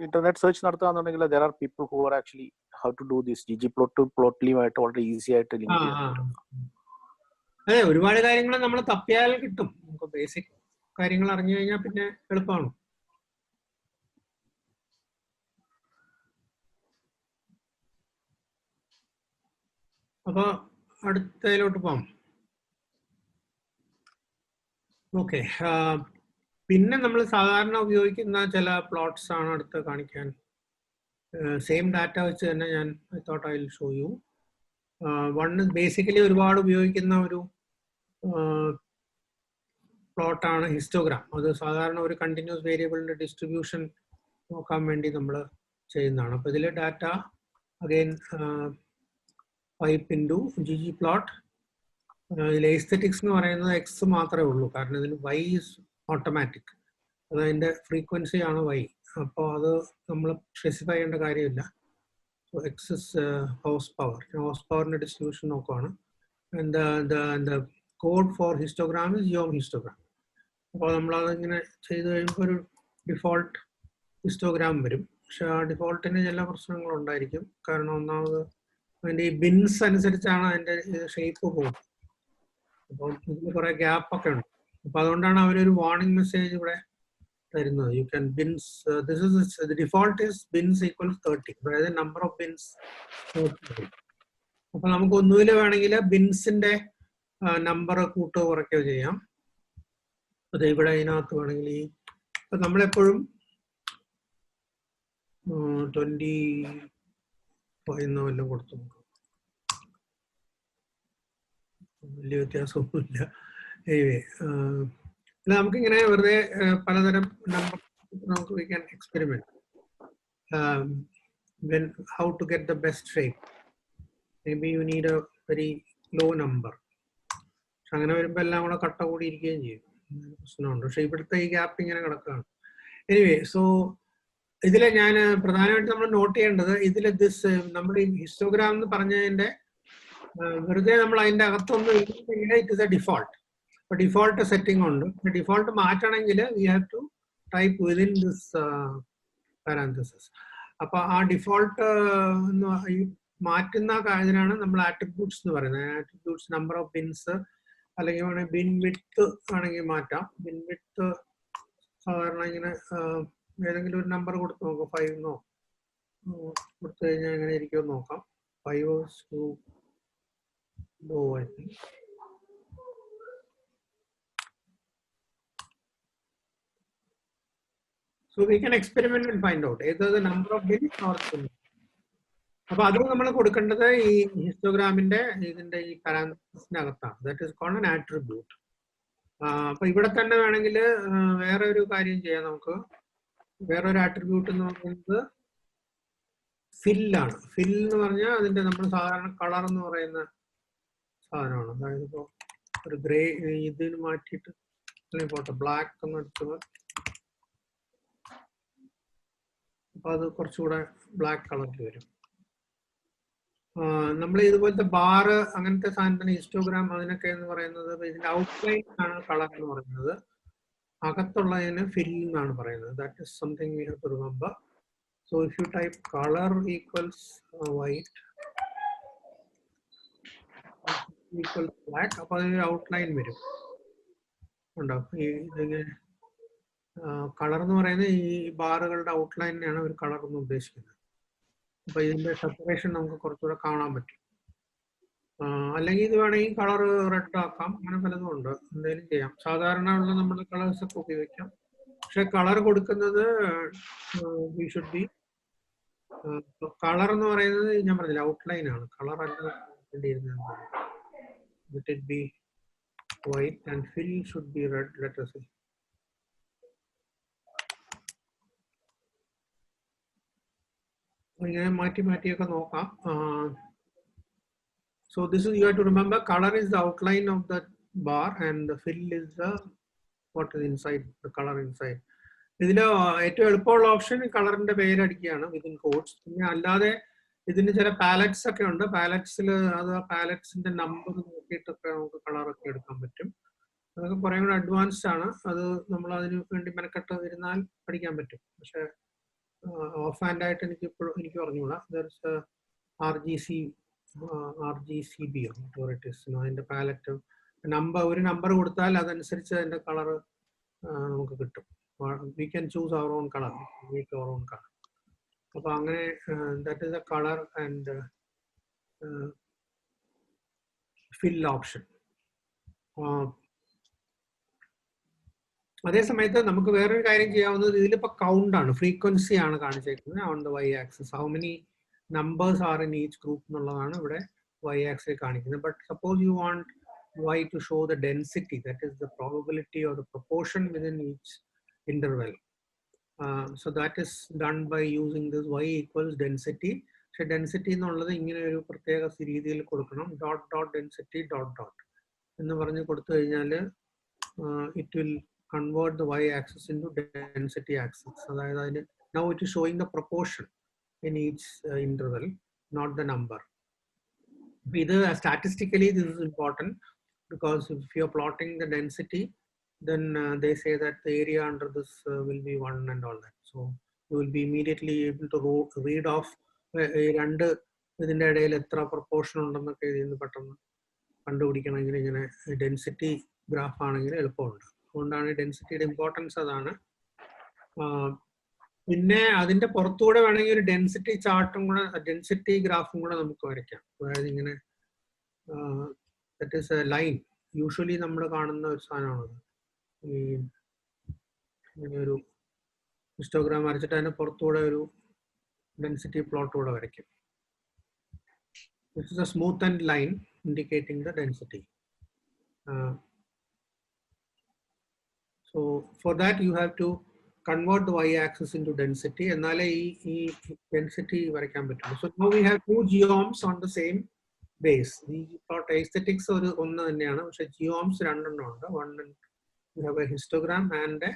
ഇന്റർനെറ്റ് സെർച്ച് നടത്തുകയാണെന്നുണ്ടെങ്കിൽ there are people who are actually how to do this ggplot2plotly-ആയിട്ട് വളരെ ഈസി ആയിട്ട് ലിങ്ക് ചെയ്യാൻ. അതെ, ഒരുപാട് കാര്യങ്ങൾ നമ്മൾ തപ്പിയാൽ കിട്ടും. നമുക്ക് ബേസിക് കാര്യങ്ങൾ അറിഞ്ഞു കഴിഞ്ഞാൽ പിന്നെ എളുപ്പമാണ്. അപ്പൊ അടുത്തതിലോട്ട് പോകാം. ഓക്കെ, പിന്നെ നമ്മൾ സാധാരണ ഉപയോഗിക്കുന്ന ചില പ്ലോട്ട്സ് ആണ് അടുത്ത് കാണിക്കാൻ. സെയിം ഡാറ്റ വെച്ച് തന്നെ ഞാൻ I thought I will show you. One basically ഒരുപാട് ഉപയോഗിക്കുന്ന ഒരു പ്ലോട്ടാണ് ഹിസ്റ്റോഗ്രാം. അത് സാധാരണ ഒരു കണ്ടിന്യൂസ് വേരിയബിളിന്റെ ഡിസ്ട്രിബ്യൂഷൻ നോക്കാൻ വേണ്ടി നമ്മൾ ചെയ്യുന്നതാണ്. അപ്പോൾ ഇതിൽ data again pipe into ggplot. ഇതിൽ എസ്തെറ്റിക്സ് എന്ന് പറയുന്നത് എക്സ് മാത്രമേ ഉള്ളൂ, കാരണം ഇതിന് വൈ ഈസ് ഓട്ടോമാറ്റിക്. അതതിൻ്റെ ഫ്രീക്വൻസി ആണ് വൈ. അപ്പോൾ അത് നമ്മൾ സ്പെസിഫൈ ചെയ്യേണ്ട കാര്യമില്ല. സോ എക്സ് ഇസ് ഹോഴ്സ് പവറിൻ്റെ ഡിസ്ട്രിബ്യൂഷൻ നോക്കുവാണ്. And code for histogram is geom histogram. അപ്പോൾ നമ്മളതിങ്ങനെ ചെയ്ത് കഴിയുമ്പോൾ ഒരു ഡിഫോൾട്ട് ഹിസ്റ്റോഗ്രാം വരും. പക്ഷെ ആ ഡിഫോൾട്ടിന് ചില പ്രശ്നങ്ങളുണ്ടായിരിക്കും. കാരണം ഒന്നാമത് അതിൻ്റെ ഈ ബിൻസ് അനുസരിച്ചാണ് അതിൻ്റെ ഷേപ്പ് പോകുന്നത്. അപ്പോൾ ഇതിൽ കുറേ ഗ്യാപ്പൊക്കെ ഉണ്ട്. അപ്പോൾ അതുകൊണ്ടാണ് അവരൊരു വാർണിംഗ് മെസ്സേജ് ഇവിടെ തരുന്നത്. You can bins the default is bins equals 30, അതായത് നമ്പർ ഓഫ് ബിൻസ് 30. അപ്പോൾ നമുക്ക് ഒന്നുമില്ല വേണമെങ്കിൽ ബിൻസിന്റെ നമ്പർ കൂട്ടുകയോ കുറയ്ക്കുകയോ ചെയ്യാം. അത് ഇവിടെ അതിനകത്ത് വേണമെങ്കിൽ ഈ നമ്മളെപ്പോഴും 25 വല്ലതും കൊടുത്തു നോക്കാം. വലിയ വ്യത്യാസമൊന്നുമില്ല. എനിവേ, അല്ല നമുക്കിങ്ങനെ വെറുതെ പലതരം നമ്പർ നമുക്ക് we can experiment how to get the best shape. Maybe you need a very low number. പക്ഷെ അങ്ങനെ വരുമ്പോൾ എല്ലാം കൂടെ കട്ട കൂടി ഇരിക്കുകയും ചെയ്യും. പ്രശ്നമുണ്ട്. പക്ഷെ ഇവിടുത്തെ ഈ ഗ്യാപ്പ് ഇങ്ങനെ കിടക്കുകയാണ്. എനിവേ, സോ ഇതിൽ ഞാൻ പ്രധാനമായിട്ട് നമ്മൾ നോട്ട് ചെയ്യേണ്ടത് ഇതിൽ നമ്മുടെ ഈ ഹിസ്റ്റോഗ്രാം എന്ന് പറഞ്ഞതിന്റെ വെറുതെ നമ്മൾ അതിന്റെ അകത്തൊന്നും ഇറ്റ് ഇസ് എ ഡിഫോൾട്ട്. അപ്പൊ ഡിഫോൾട്ട് സെറ്റിംഗ് ഉണ്ട്. ഡിഫോൾട്ട് മാറ്റണമെങ്കിൽ we have to type within this parenthesis. അപ്പൊ ആ ഡിഫോൾട്ട് ഈ മാറ്റുന്ന ഇതിനാണ് നമ്മൾ ആട്രിബ്യൂട്ട്സ് എന്ന് പറയുന്നത്. ആട്രിബ്യൂട്ട്സ് നമ്പർ ഓഫ് ബിൻസ്, അല്ലെങ്കിൽ വേണമെങ്കിൽ ബിൻ വിഡ്ത്ത് ആണെങ്കിൽ മാറ്റാം. ബിൻ വിഡ്ത്ത് സാധാരണ ഇങ്ങനെ ഏതെങ്കിലും ഒരു നമ്പർ കൊടുത്ത് നോക്കാം. 5 കൊടുത്തു കഴിഞ്ഞാൽ എങ്ങനെ ഇരിക്കുമെന്ന് നോക്കാം. 5 to low, I think. So we can experiment and find out either the number of bins or the. അപ്പൊ അത് നമ്മൾ കൊടുക്കേണ്ടത് ഈ ഹിസ്റ്റോഗ്രാമിന്റെ ഇതിന്റെ ഈ പാരാന്തസിസിനകത്താണ്. That is called an attribute. അപ്പൊ ഇവിടെ തന്നെ വേണമെങ്കിൽ വേറെ ഒരു കാര്യം ചെയ്യാം നമുക്ക്. വേറൊരു ആട്രിബ്യൂട്ട് എന്ന് പറയുന്നത് ഫില്ലാണ്. ഫിൽ എന്ന് പറഞ്ഞാൽ അതിന്റെ നമ്മൾ സാധാരണ കളർ എന്ന് പറയുന്ന സാധനമാണ്. അതായത് ഇപ്പോൾ ഒരു ഗ്രേ ഇതിന് മാറ്റിയിട്ട് അല്ലെങ്കിൽ പോട്ടെ ബ്ലാക്ക് എന്ന് എടുത്തത്, അപ്പൊ അത് കുറച്ചുകൂടെ ബ്ലാക്ക് കളറിൽ വരും. നമ്മൾ ഇതുപോലത്തെ ബാറ് അങ്ങനത്തെ സാധനത്തിന് ഹിസ്റ്റോഗ്രാം അതിനൊക്കെ എന്ന് പറയുന്നത് ഇതിന്റെ ഔട്ട്ലൈൻ ആണ് കളർ എന്ന് പറയുന്നത്. അകത്തുള്ളതിന് ഫിൽ എന്നാണ് പറയുന്നത്. That is something we have to remember. So if you type colour equals white equals black, അപ്പൊ അതിനൊരു ഔട്ട്ലൈൻ വരും. ഉണ്ടോ? ഈ ഇതിങ്ങനെ കളർ എന്ന് പറയുന്നത് ഈ ബാറുകളുടെ ഔട്ട്ലൈനെയാണ് ഒരു കളർ എന്ന് ഉദ്ദേശിക്കുന്നത്. അപ്പൊ ഇതിന്റെ സെപ്പറേഷൻ നമുക്ക് കുറച്ചുകൂടെ കാണാൻ പറ്റും. അല്ലെങ്കിൽ ഇത് വേണമെങ്കിൽ കളർ റെഡ് ആക്കാം, അങ്ങനെ പലതും ഉണ്ട്, എന്തെങ്കിലും ചെയ്യാം. സാധാരണ ഉള്ള നമ്മുടെ കളേഴ്സ് ഒക്കെ ഉപയോഗിക്കാം. പക്ഷെ കളർ കൊടുക്കുന്നത് വി ഷുഡ് ബി കളർ എന്ന് പറയുന്നത് ഞാൻ പറഞ്ഞില്ല ഔട്ട്ലൈൻ ആണ്. കളർ അല്ല വേണ്ടിയിരുന്നത്. Let it be white and fill should be red, let us say. ഇങ്ങനെ മാറ്റി മാറ്റിയൊക്കെ നോക്കാം. So this is, you have to remember, color is the outline of the bar and the fill is the what is inside, the color inside. ഇതിൽ ഏറ്റവും എളുപ്പമുള്ള option കളറിന്റെ പേരടിക്കുകയാണ് within codes. പിന്നെ അല്ലാതെ ഇതിന് ചില പാലറ്റ്സ് ഒക്കെ ഉണ്ട്. പാലറ്റ്സിൽ അത് ആ പാലറ്റ്സിന്റെ നമ്പർ നോക്കിയിട്ടൊക്കെ നമുക്ക് കളറൊക്കെ എടുക്കാൻ പറ്റും. അതൊക്കെ കുറെ കൂടെ അഡ്വാൻസ്ഡ് ആണ്. അത് നമ്മൾ അതിന് വേണ്ടി മെനക്കെട്ട് ഇരുന്നാൽ പഠിക്കാൻ പറ്റും. പക്ഷെ ഓഫ് ഹാൻഡ് ആയിട്ട് എനിക്ക് പറഞ്ഞുകൂടാ. RGCB അതിന്റെ പാലറ്റ് ഒരു നമ്പർ കൊടുത്താൽ അതനുസരിച്ച് അതിന്റെ കളർ നമുക്ക് കിട്ടും. We can choose our own colour, make our own colour. അപ്പൊ അങ്ങനെ that is a colour and fill option. അതേ സമയത്ത് നമുക്ക് വേറൊരു കാര്യം ചെയ്യാവുന്നത്, ഇതിലിപ്പോ കൗണ്ട് ആണ്, ഫ്രീക്വൻസി ആണ് കാണിച്ചേക്കുന്നത് on the Y axis. How many numbers are in each group എന്നുള്ളതാണ് ഇവിടെ y axis കാണിക്കുന്നത്. But suppose you want y to show the density, that is the probability or the proportion within each interval. So that is done by using this y equals density. പക്ഷെ density എന്നുള്ളത് ഇങ്ങനെ ഒരു പ്രത്യേക രീതിയിൽ കൊടുക്കണം. Dot dot density dot dot എന്ന് പറഞ്ഞ് കൊടുത്തു കഴിഞ്ഞാൽ it will convert the y axis into density axis. അതായത് അതിന് now it is showing the proportion in each interval, not the number. Either statistically this is important, because if you are plotting the density, then they say that the area under this will be 1 and all that. So you will be immediately able to read off രണ്ട് ഇതിന്റെ ഇടയിൽ എത്ര proportion ഉണ്ടെന്നൊക്കെ ഇതിന് പെട്ടെന്ന് കണ്ടുപിടിക്കണമെങ്കിൽ ഇങ്ങനെ density graph ആണെങ്കിൽ എളുപ്പമുണ്ട്. അതുകൊണ്ടാണ് ഡെൻസിറ്റിയുടെ ഇമ്പോർട്ടൻസ് അതാണ്. പിന്നെ അതിന്റെ പുറത്തുകൂടെ വേണമെങ്കിൽ ഒരു ഡെൻസിറ്റി ചാർട്ടും കൂടെ, ഡെൻസിറ്റി ഗ്രാഫും കൂടെ നമുക്ക് വരയ്ക്കാം. അതായത് ഇങ്ങനെ that is A line. Usually നമ്മൾ കാണുന്ന ഒരു സാധനമാണത്. ഈ ഇങ്ങനെ ഒരു ഹിസ്റ്റോഗ്രാം വരച്ചിട്ട് അതിന്റെ പുറത്തുകൂടെ ഒരു ഡെൻസിറ്റി പ്ലോട്ട് കൂടെ വരയ്ക്കും. This is a smooth and line indicating the density. So for that you have to convert the y-axis into density, എന്നാലേ ഈ density വരയ്ക്കാൻ പറ്റുള്ളൂ. So now we have two geoms on the same base. ഈ plot aesthetics ഒന്ന് തന്നെയാണ്, പക്ഷെ geoms രണ്ടെണ്ണം ഉണ്ട്. One we have a histogram and a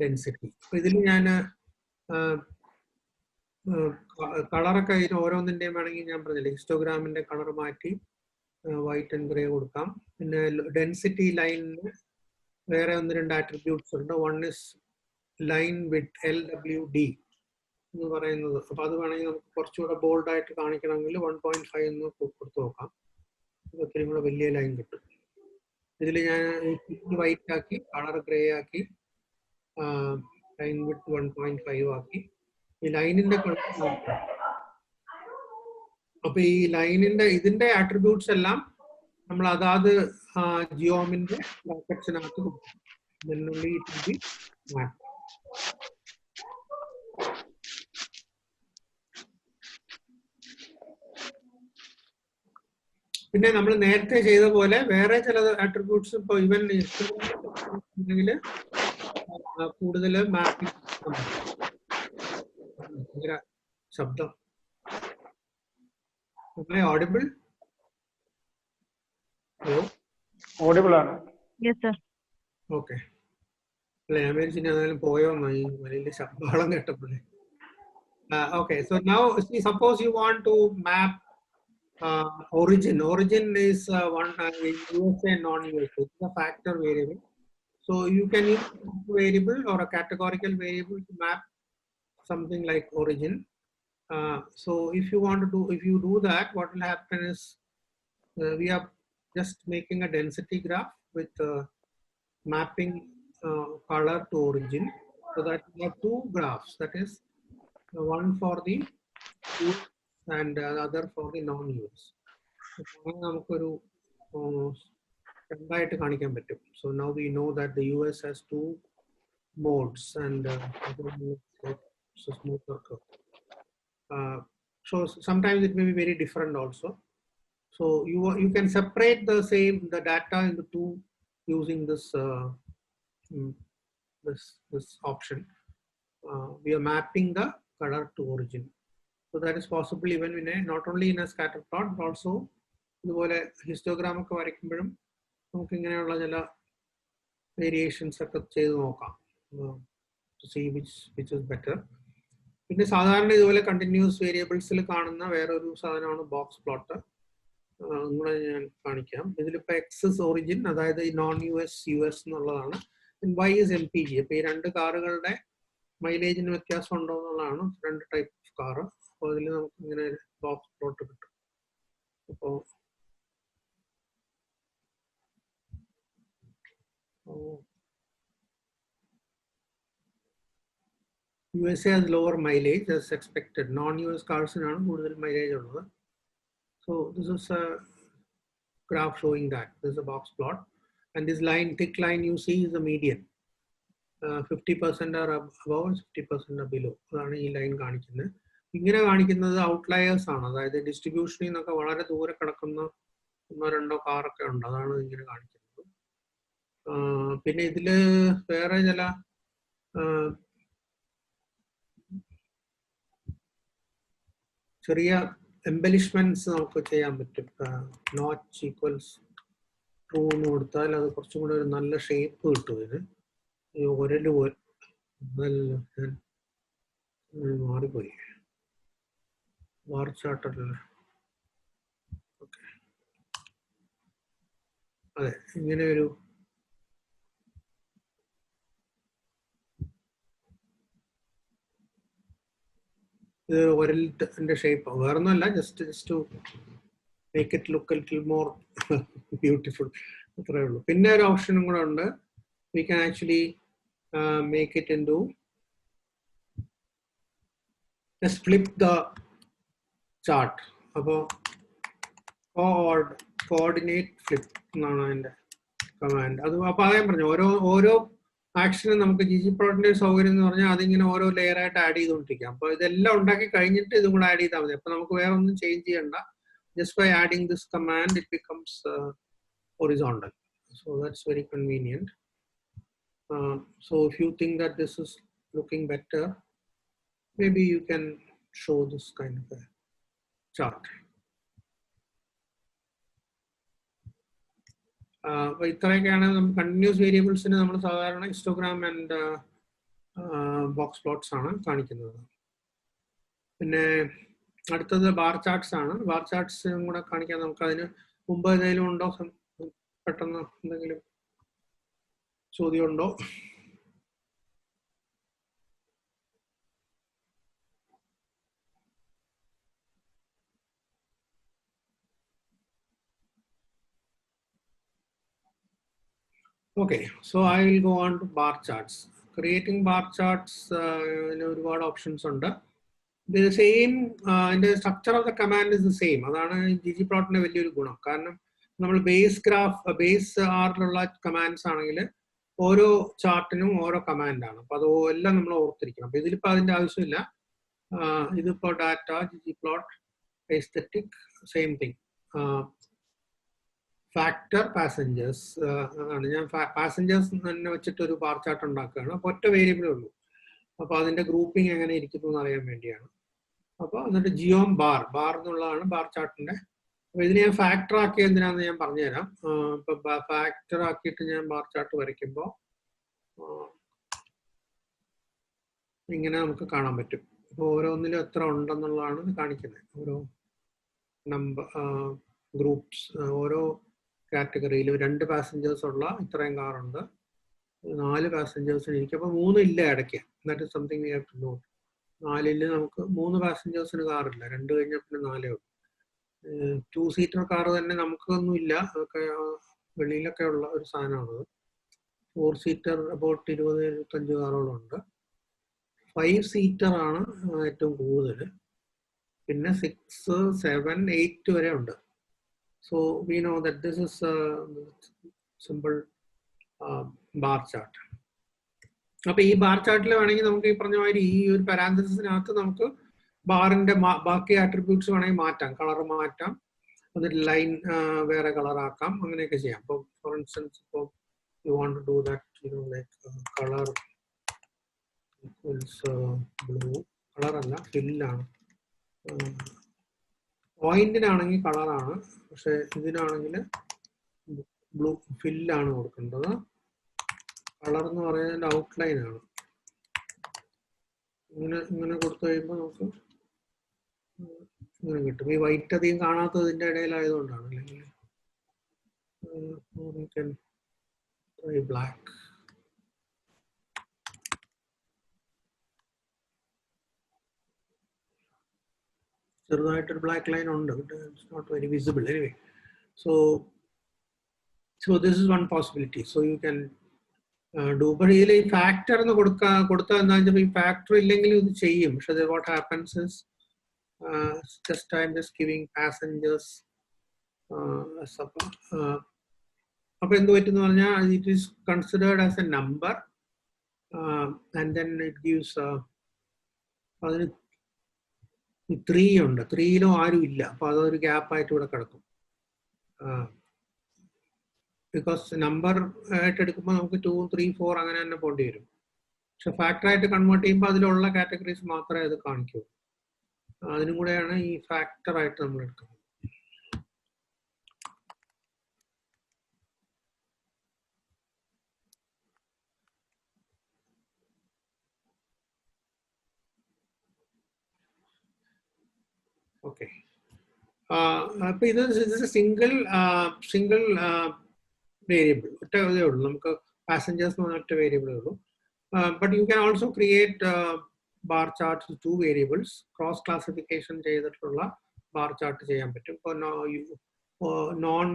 density. അപ്പൊ ഇതിൽ ഞാൻ കളറൊക്കെ ഓരോന്നിന്റെയും വേണമെങ്കിൽ ഞാൻ പറഞ്ഞില്ലേ, ഹിസ്റ്റോഗ്രാമിന്റെ കളർ മാറ്റി വൈറ്റ് ആൻഡ് ഗ്രേ കൊടുക്കാം. പിന്നെ ഡെൻസിറ്റി ലൈനിന് വേറെ ഒന്ന് രണ്ട് ആട്രിബ്യൂട്ട്സ് ഉണ്ട്. One is line with LWD എന്ന് പറയുന്നത്. അപ്പൊ അത് വേണമെങ്കിൽ നമുക്ക് കുറച്ചുകൂടെ ബോൾഡ് ആയിട്ട് കാണിക്കണമെങ്കിൽ 1.5 എന്ന് കൊടുത്തു നോക്കാം. ഒത്തിരി കൂടെ വലിയ ലൈൻ കിട്ടും. ഇതിൽ ഞാൻ വൈറ്റ് ആക്കി, കളർ ഗ്രേ ആക്കി, ലൈൻ വിത്ത് 1.5 ആക്കി. ഈ ലൈനിന്റെ അപ്പൊ ഈ ലൈനിന്റെ ഇതിന്റെ ആട്രിബ്യൂട്ട്സ് എല്ലാം നമ്മൾ അതാത് ജിയോമിന്റെ ബ്രാക്കറ്റ്സിനകത്ത് കൊടുക്കും. ഇതിനുള്ളിൽ it will be mapped. പിന്നെ നമ്മൾ നേരത്തെ ചെയ്ത പോലെ വേറെ ചില ആട്രിബ്യൂട്ട്സ് ഇപ്പോൾ ഇവൻ ഉണ്ടെങ്കിൽ കൂടുതൽ മാപ്പിംഗ് ഭയങ്കര ശബ്ദം. ഓഡിബിൾ? ഹലോ, ഓഡിബിൾ ആണ്. Yes, sir. ഓക്കെ. അല്ല, ഞാൻ വിചാരിച്ചു ഇനി അതായാലും പോയോന്നോ ഈ വലിയ ശബ്ദം കേട്ടപ്പോഴേ. Okay, so now see, suppose you want to map origin. Origin is one USA non-USA. It's a factor variable. So you can use a variable or a categorical variable to map something like origin. So if you want to do, if you do that, what will happen is we are just making a density graph with mapping color to origin, so that we have two graphs. That is one for the US and the other for the non-US. നമുക്കൊരു രണ്ടായിട്ട് കാണിക്കാൻ പറ്റും. So now we know that the US has two modes and so sometimes it may be very different also. So you can separate the data into two using this this option. We are mapping the color to origin. So that is possible even in a, not only in a scatter plot but also ഇതുപോലെ histogram ഒക്കെ വരയ്ക്കുമ്പോഴും നമുക്ക് ഇങ്ങനെയുള്ള ചില variations ഒക്കെ ചെയ്ത് നോക്കാം. To see which is better. പിന്നെ സാധാരണ ഇതുപോലെ കണ്ടിന്യൂസ് വേരിയബിൾസിൽ കാണുന്ന വേറൊരു സാധനമാണ് ബോക്സ് പ്ലോട്ട്. നിങ്ങളെ ഞാൻ കാണിക്കാം. ഇതിലിപ്പോൾ എക്സസ് ഒറിജിൻ, അതായത് ഈ നോൺ US എന്നുള്ളതാണ്. Y is MPG. അപ്പോൾ ഈ രണ്ട് കാറുകളുടെ മൈലേജിന് വ്യത്യാസം ഉണ്ടോ എന്നുള്ളതാണ്. രണ്ട് ടൈപ്പ് ഓഫ് കാറ്. അപ്പോൾ അതിൽ നമുക്ക് ഇങ്ങനെ ബോക്സ് പ്ലോട്ട് കിട്ടും. അപ്പോൾ USA has lower mileage as expected. Non-US cars-നാണ് കൂടുതൽ mileage ഉള്ളത്. So this is a graph showing that. This is a box plot. And this line, thick line you see is the median. 50% are above, 50% are below. അതാണ് ഈ line കാണിക്കുന്നത്. ഇങ്ങനെ കാണിക്കുന്നത് outliers ആണ്. അതായത് ഡിസ്ട്രിബ്യൂഷനിൽ നിന്നൊക്കെ വളരെ ദൂരെ കിടക്കുന്ന ഒന്നോ രണ്ടോ കാറൊക്കെ ഉണ്ട്. അതാണ് ഇങ്ങനെ കാണിക്കുന്നത്. പിന്നെ ഇതില് വേറെ ചില ചെറിയ എംബലിഷ്മെന്റ്സ് നമുക്ക് ചെയ്യാൻ പറ്റും. നോച്ച് ഈക്വൽസ് ട്രൂ എന്ന് കൊടുത്താൽ അത് കുറച്ചും കൂടെ ഒരു നല്ല ഷേപ്പ് കിട്ടും. ഇതിന് ഒരല് മാറിപ്പോയി. ബാർ ചാർട്ടല്ല. ഓക്കെ, അതെ, ഇങ്ങനെ ഒരു ഇത് ഒരലിന്റെ ഷേപ്പ് വേറൊന്നുമല്ല, just to make it look a little more beautiful, അത്രേ ഉള്ളൂ. പിന്നെ ഒരു ഓപ്ഷനും കൂടെ ഉണ്ട്. We can actually make it in to just flip the chart. അപ്പോൾ കോർഡിനേറ്റ് ഫ്ലിപ്പ് എന്നാണ് അതിൻ്റെ കമാൻഡ്. അത് അപ്പോൾ അതേ പറഞ്ഞു, ഓരോ ആക്ഷനും നമുക്ക് ggplotന്റെ സൗകര്യം എന്ന് പറഞ്ഞാൽ അതിങ്ങനെ ഓരോ ലെയർ ആയിട്ട് ആഡ് ചെയ്തുകൊണ്ടിരിക്കാം. അപ്പോൾ ഇതെല്ലാം ഉണ്ടാക്കി കഴിഞ്ഞിട്ട് ഇതും കൂടെ ആഡ് ചെയ്താൽ മതി. അപ്പോൾ നമുക്ക് വേറെ ഒന്നും ചേഞ്ച് ചെയ്യണ്ട. Just by adding this command, it becomes horizontal. So that's very convenient. So if you think that this is looking better, maybe you can show this kind of a chart. ഇത്രയൊക്കെയാണ് continuous വേരിയബിൾസിന് നമ്മൾ സാധാരണ histogram and box plots ആണ് കാണിക്കുന്നത്. പിന്നെ അടുത്തത് bar charts ആണ്. Bar ചാർട്ട്സും കൂടെ കാണിക്കാൻ നമുക്ക്. അതിന് മുമ്പ് ഏതെങ്കിലും ഉണ്ടോ? പെട്ടെന്ന് എന്തെങ്കിലും ചോദ്യം ഉണ്ടോ? Okay, so I will go on to bar charts. Creating bar charts, ഒരുപാട് ഓപ്ഷൻസ് ഉണ്ട്. The same, the structure of the command is the same. അതാണ് ggplotന്റെ വലിയൊരു ഗുണം. കാരണം നമ്മൾ ബേസ് ആറിലുള്ള കമാൻഡ്സ് ആണെങ്കിൽ ഓരോ ചാർട്ടിനും ഓരോ കമാൻഡാണ്. അപ്പൊ അത് എല്ലാം നമ്മൾ ഓർത്തിരിക്കണം. അപ്പൊ ഇതിലിപ്പോ അതിന്റെ ആവശ്യമില്ല. ഇതിപ്പോ data, ggplot, aesthetic, same thing. Factor passengers ആണ്. ഞാൻ പാസഞ്ചേഴ്സ് തന്നെ വെച്ചിട്ട് ഒരു ബാർ ചാർട്ട് ഉണ്ടാക്കുകയാണ്. അപ്പോൾ ഒറ്റ വേരിയബിളേ ഉള്ളൂ. അപ്പോൾ അതിന്റെ ഗ്രൂപ്പിംഗ് എങ്ങനെ ഇരിക്കുന്നു എന്ന് അറിയാൻ വേണ്ടിയാണ്. അപ്പോൾ എന്നിട്ട് ജിയോം ബാർ എന്നുള്ളതാണ് ബാർ ചാർട്ടിന്റെ. അപ്പോൾ ഇതിന് ഞാൻ ഫാക്ടർ ആക്കി എന്തിനാന്ന് ഞാൻ പറഞ്ഞുതരാം. ഇപ്പൊ ഫാക്ടർ ആക്കിയിട്ട് ഞാൻ ബാർ ചാർട്ട് വരയ്ക്കുമ്പോൾ ഇങ്ങനെ നമുക്ക് കാണാൻ പറ്റും. അപ്പോൾ ഓരോന്നിലും എത്ര ഉണ്ടെന്നുള്ളതാണ് കാണിക്കുന്നത്. ഓരോ നമ്പർ ഗ്രൂപ്പ്സ്, ഓരോ കാറ്റഗറിയിലും 2 പാസഞ്ചേഴ്സ് ഉള്ള ഇത്രയും കാറുണ്ട്, 4 പാസഞ്ചേഴ്സിന് ഇരിക്കും. അപ്പോൾ 3 ഇല്ല ഇടയ്ക്ക്. That is something we have to note. 4-ൽ നമുക്ക് 3 പാസഞ്ചേഴ്സിന് കാറില്ല. 2 കഴിഞ്ഞാൽ പിന്നെ 4 ഉള്ളൂ. 2 സീറ്റർ കാർ തന്നെ നമുക്കൊന്നും ഇല്ല. അതൊക്കെ വെളിയിലൊക്കെ ഉള്ള ഒരു സാധനമാണത്. 4 സീറ്റർ അബൌട്ട് 20-25 കാറോളം ഉണ്ട്. 5 സീറ്റർ ആണ് ഏറ്റവും കൂടുതൽ. പിന്നെ 6, 7, 8 വരെ ഉണ്ട്. So we know that this is a simple bar chart. അപ്പോൾ ഈ ബാർ ചാർട്ടിൽ വേണമെങ്കിൽ നമുക്ക് ഈ പറഞ്ഞ മാതിരി ഈ ഒരു പാരാന്തസിനകത്ത് നമുക്ക് ബാറിന്റെ ബാക്കി ആട്രിബ്യൂട്ട്സ് വേണമെങ്കിൽ മാറ്റാം. കളർ മാറ്റാം, എന്നിട്ട് ലൈൻ വേറെ കളർ ആക്കാം, അങ്ങനെയൊക്കെ ചെയ്യാം. ഇപ്പോൾ ഫോർ ഇൻസ്റ്റൻസ് ഇപ്പോൾ you want to do that like colour equals blue, colour അല്ല ഫില്ലാണ്. പോയിന്റിനാണെങ്കിൽ കളറാണ്, പക്ഷെ ഇതിനാണെങ്കിൽ ബ്ലൂ ഫില്ലാണ് കൊടുക്കേണ്ടത്. കളർ എന്ന് പറയുന്നതിന്റെ ഔട്ട്ലൈൻ ആണ്. ഇങ്ങനെ കൊടുത്തു കഴിയുമ്പോൾ നമുക്ക് ഇങ്ങനെ കിട്ടും. ഈ വൈറ്റ് അധികം കാണാത്തത് ഇതിന്റെ ഇടയിലായതുകൊണ്ടാണ്. അല്ലെങ്കിൽ ബ്ലാക്ക്. ചെറുതായിട്ടൊരു ബ്ലാക്ക് ലൈൻ ഉണ്ട്, it's not very visible. Anyway, so this is one possibility. So you can do. But ഇതിൽ ഈ ഫാക്ടർ എന്ന് കൊടുത്താൽ എന്താ വെച്ചാൽ ഈ ഫാക്ടർ ഇല്ലെങ്കിൽ ഇത് ചെയ്യും. പക്ഷെ what happens is just I am just giving passengers. അപ്പൊ എന്ത് പറ്റുമെന്ന് പറഞ്ഞാൽ it is considered as A number and then it gives അതിന് 3 ഉണ്ട്. 3-ലും ആരും ഇല്ല. അപ്പൊ അതൊരു ഗ്യാപ്പായിട്ട് ഇവിടെ കിടക്കും. ബിക്കോസ് നമ്പർ ആയിട്ട് എടുക്കുമ്പോൾ നമുക്ക് 2, 3, 4 അങ്ങനെ തന്നെ പോകേണ്ടി വരും. പക്ഷെ ഫാക്ടർ ആയിട്ട് കൺവേർട്ട് ചെയ്യുമ്പോൾ അതിലുള്ള കാറ്റഗറീസ് മാത്രമേ അത് കാണിക്കൂ. അതിനും കൂടെയാണ് ഈ ഫാക്ടർ ആയിട്ട് നമ്മൾ എടുക്കുന്നത്. ഓക്കെ, അപ്പൊ ഇത് സിംഗിൾ വേരിയബിൾ, ഒറ്റ ഇതേ ഉള്ളൂ. നമുക്ക് പാസഞ്ചേഴ്സ് എന്ന് പറഞ്ഞ ഒറ്റ വേരിയബിളേ ഉള്ളൂ. But you can also create bar chart 2 variables. Cross classification ചെയ്തിട്ടുള്ള ബാർ ചാർട്ട് ചെയ്യാൻ പറ്റും. ഇപ്പോൾ non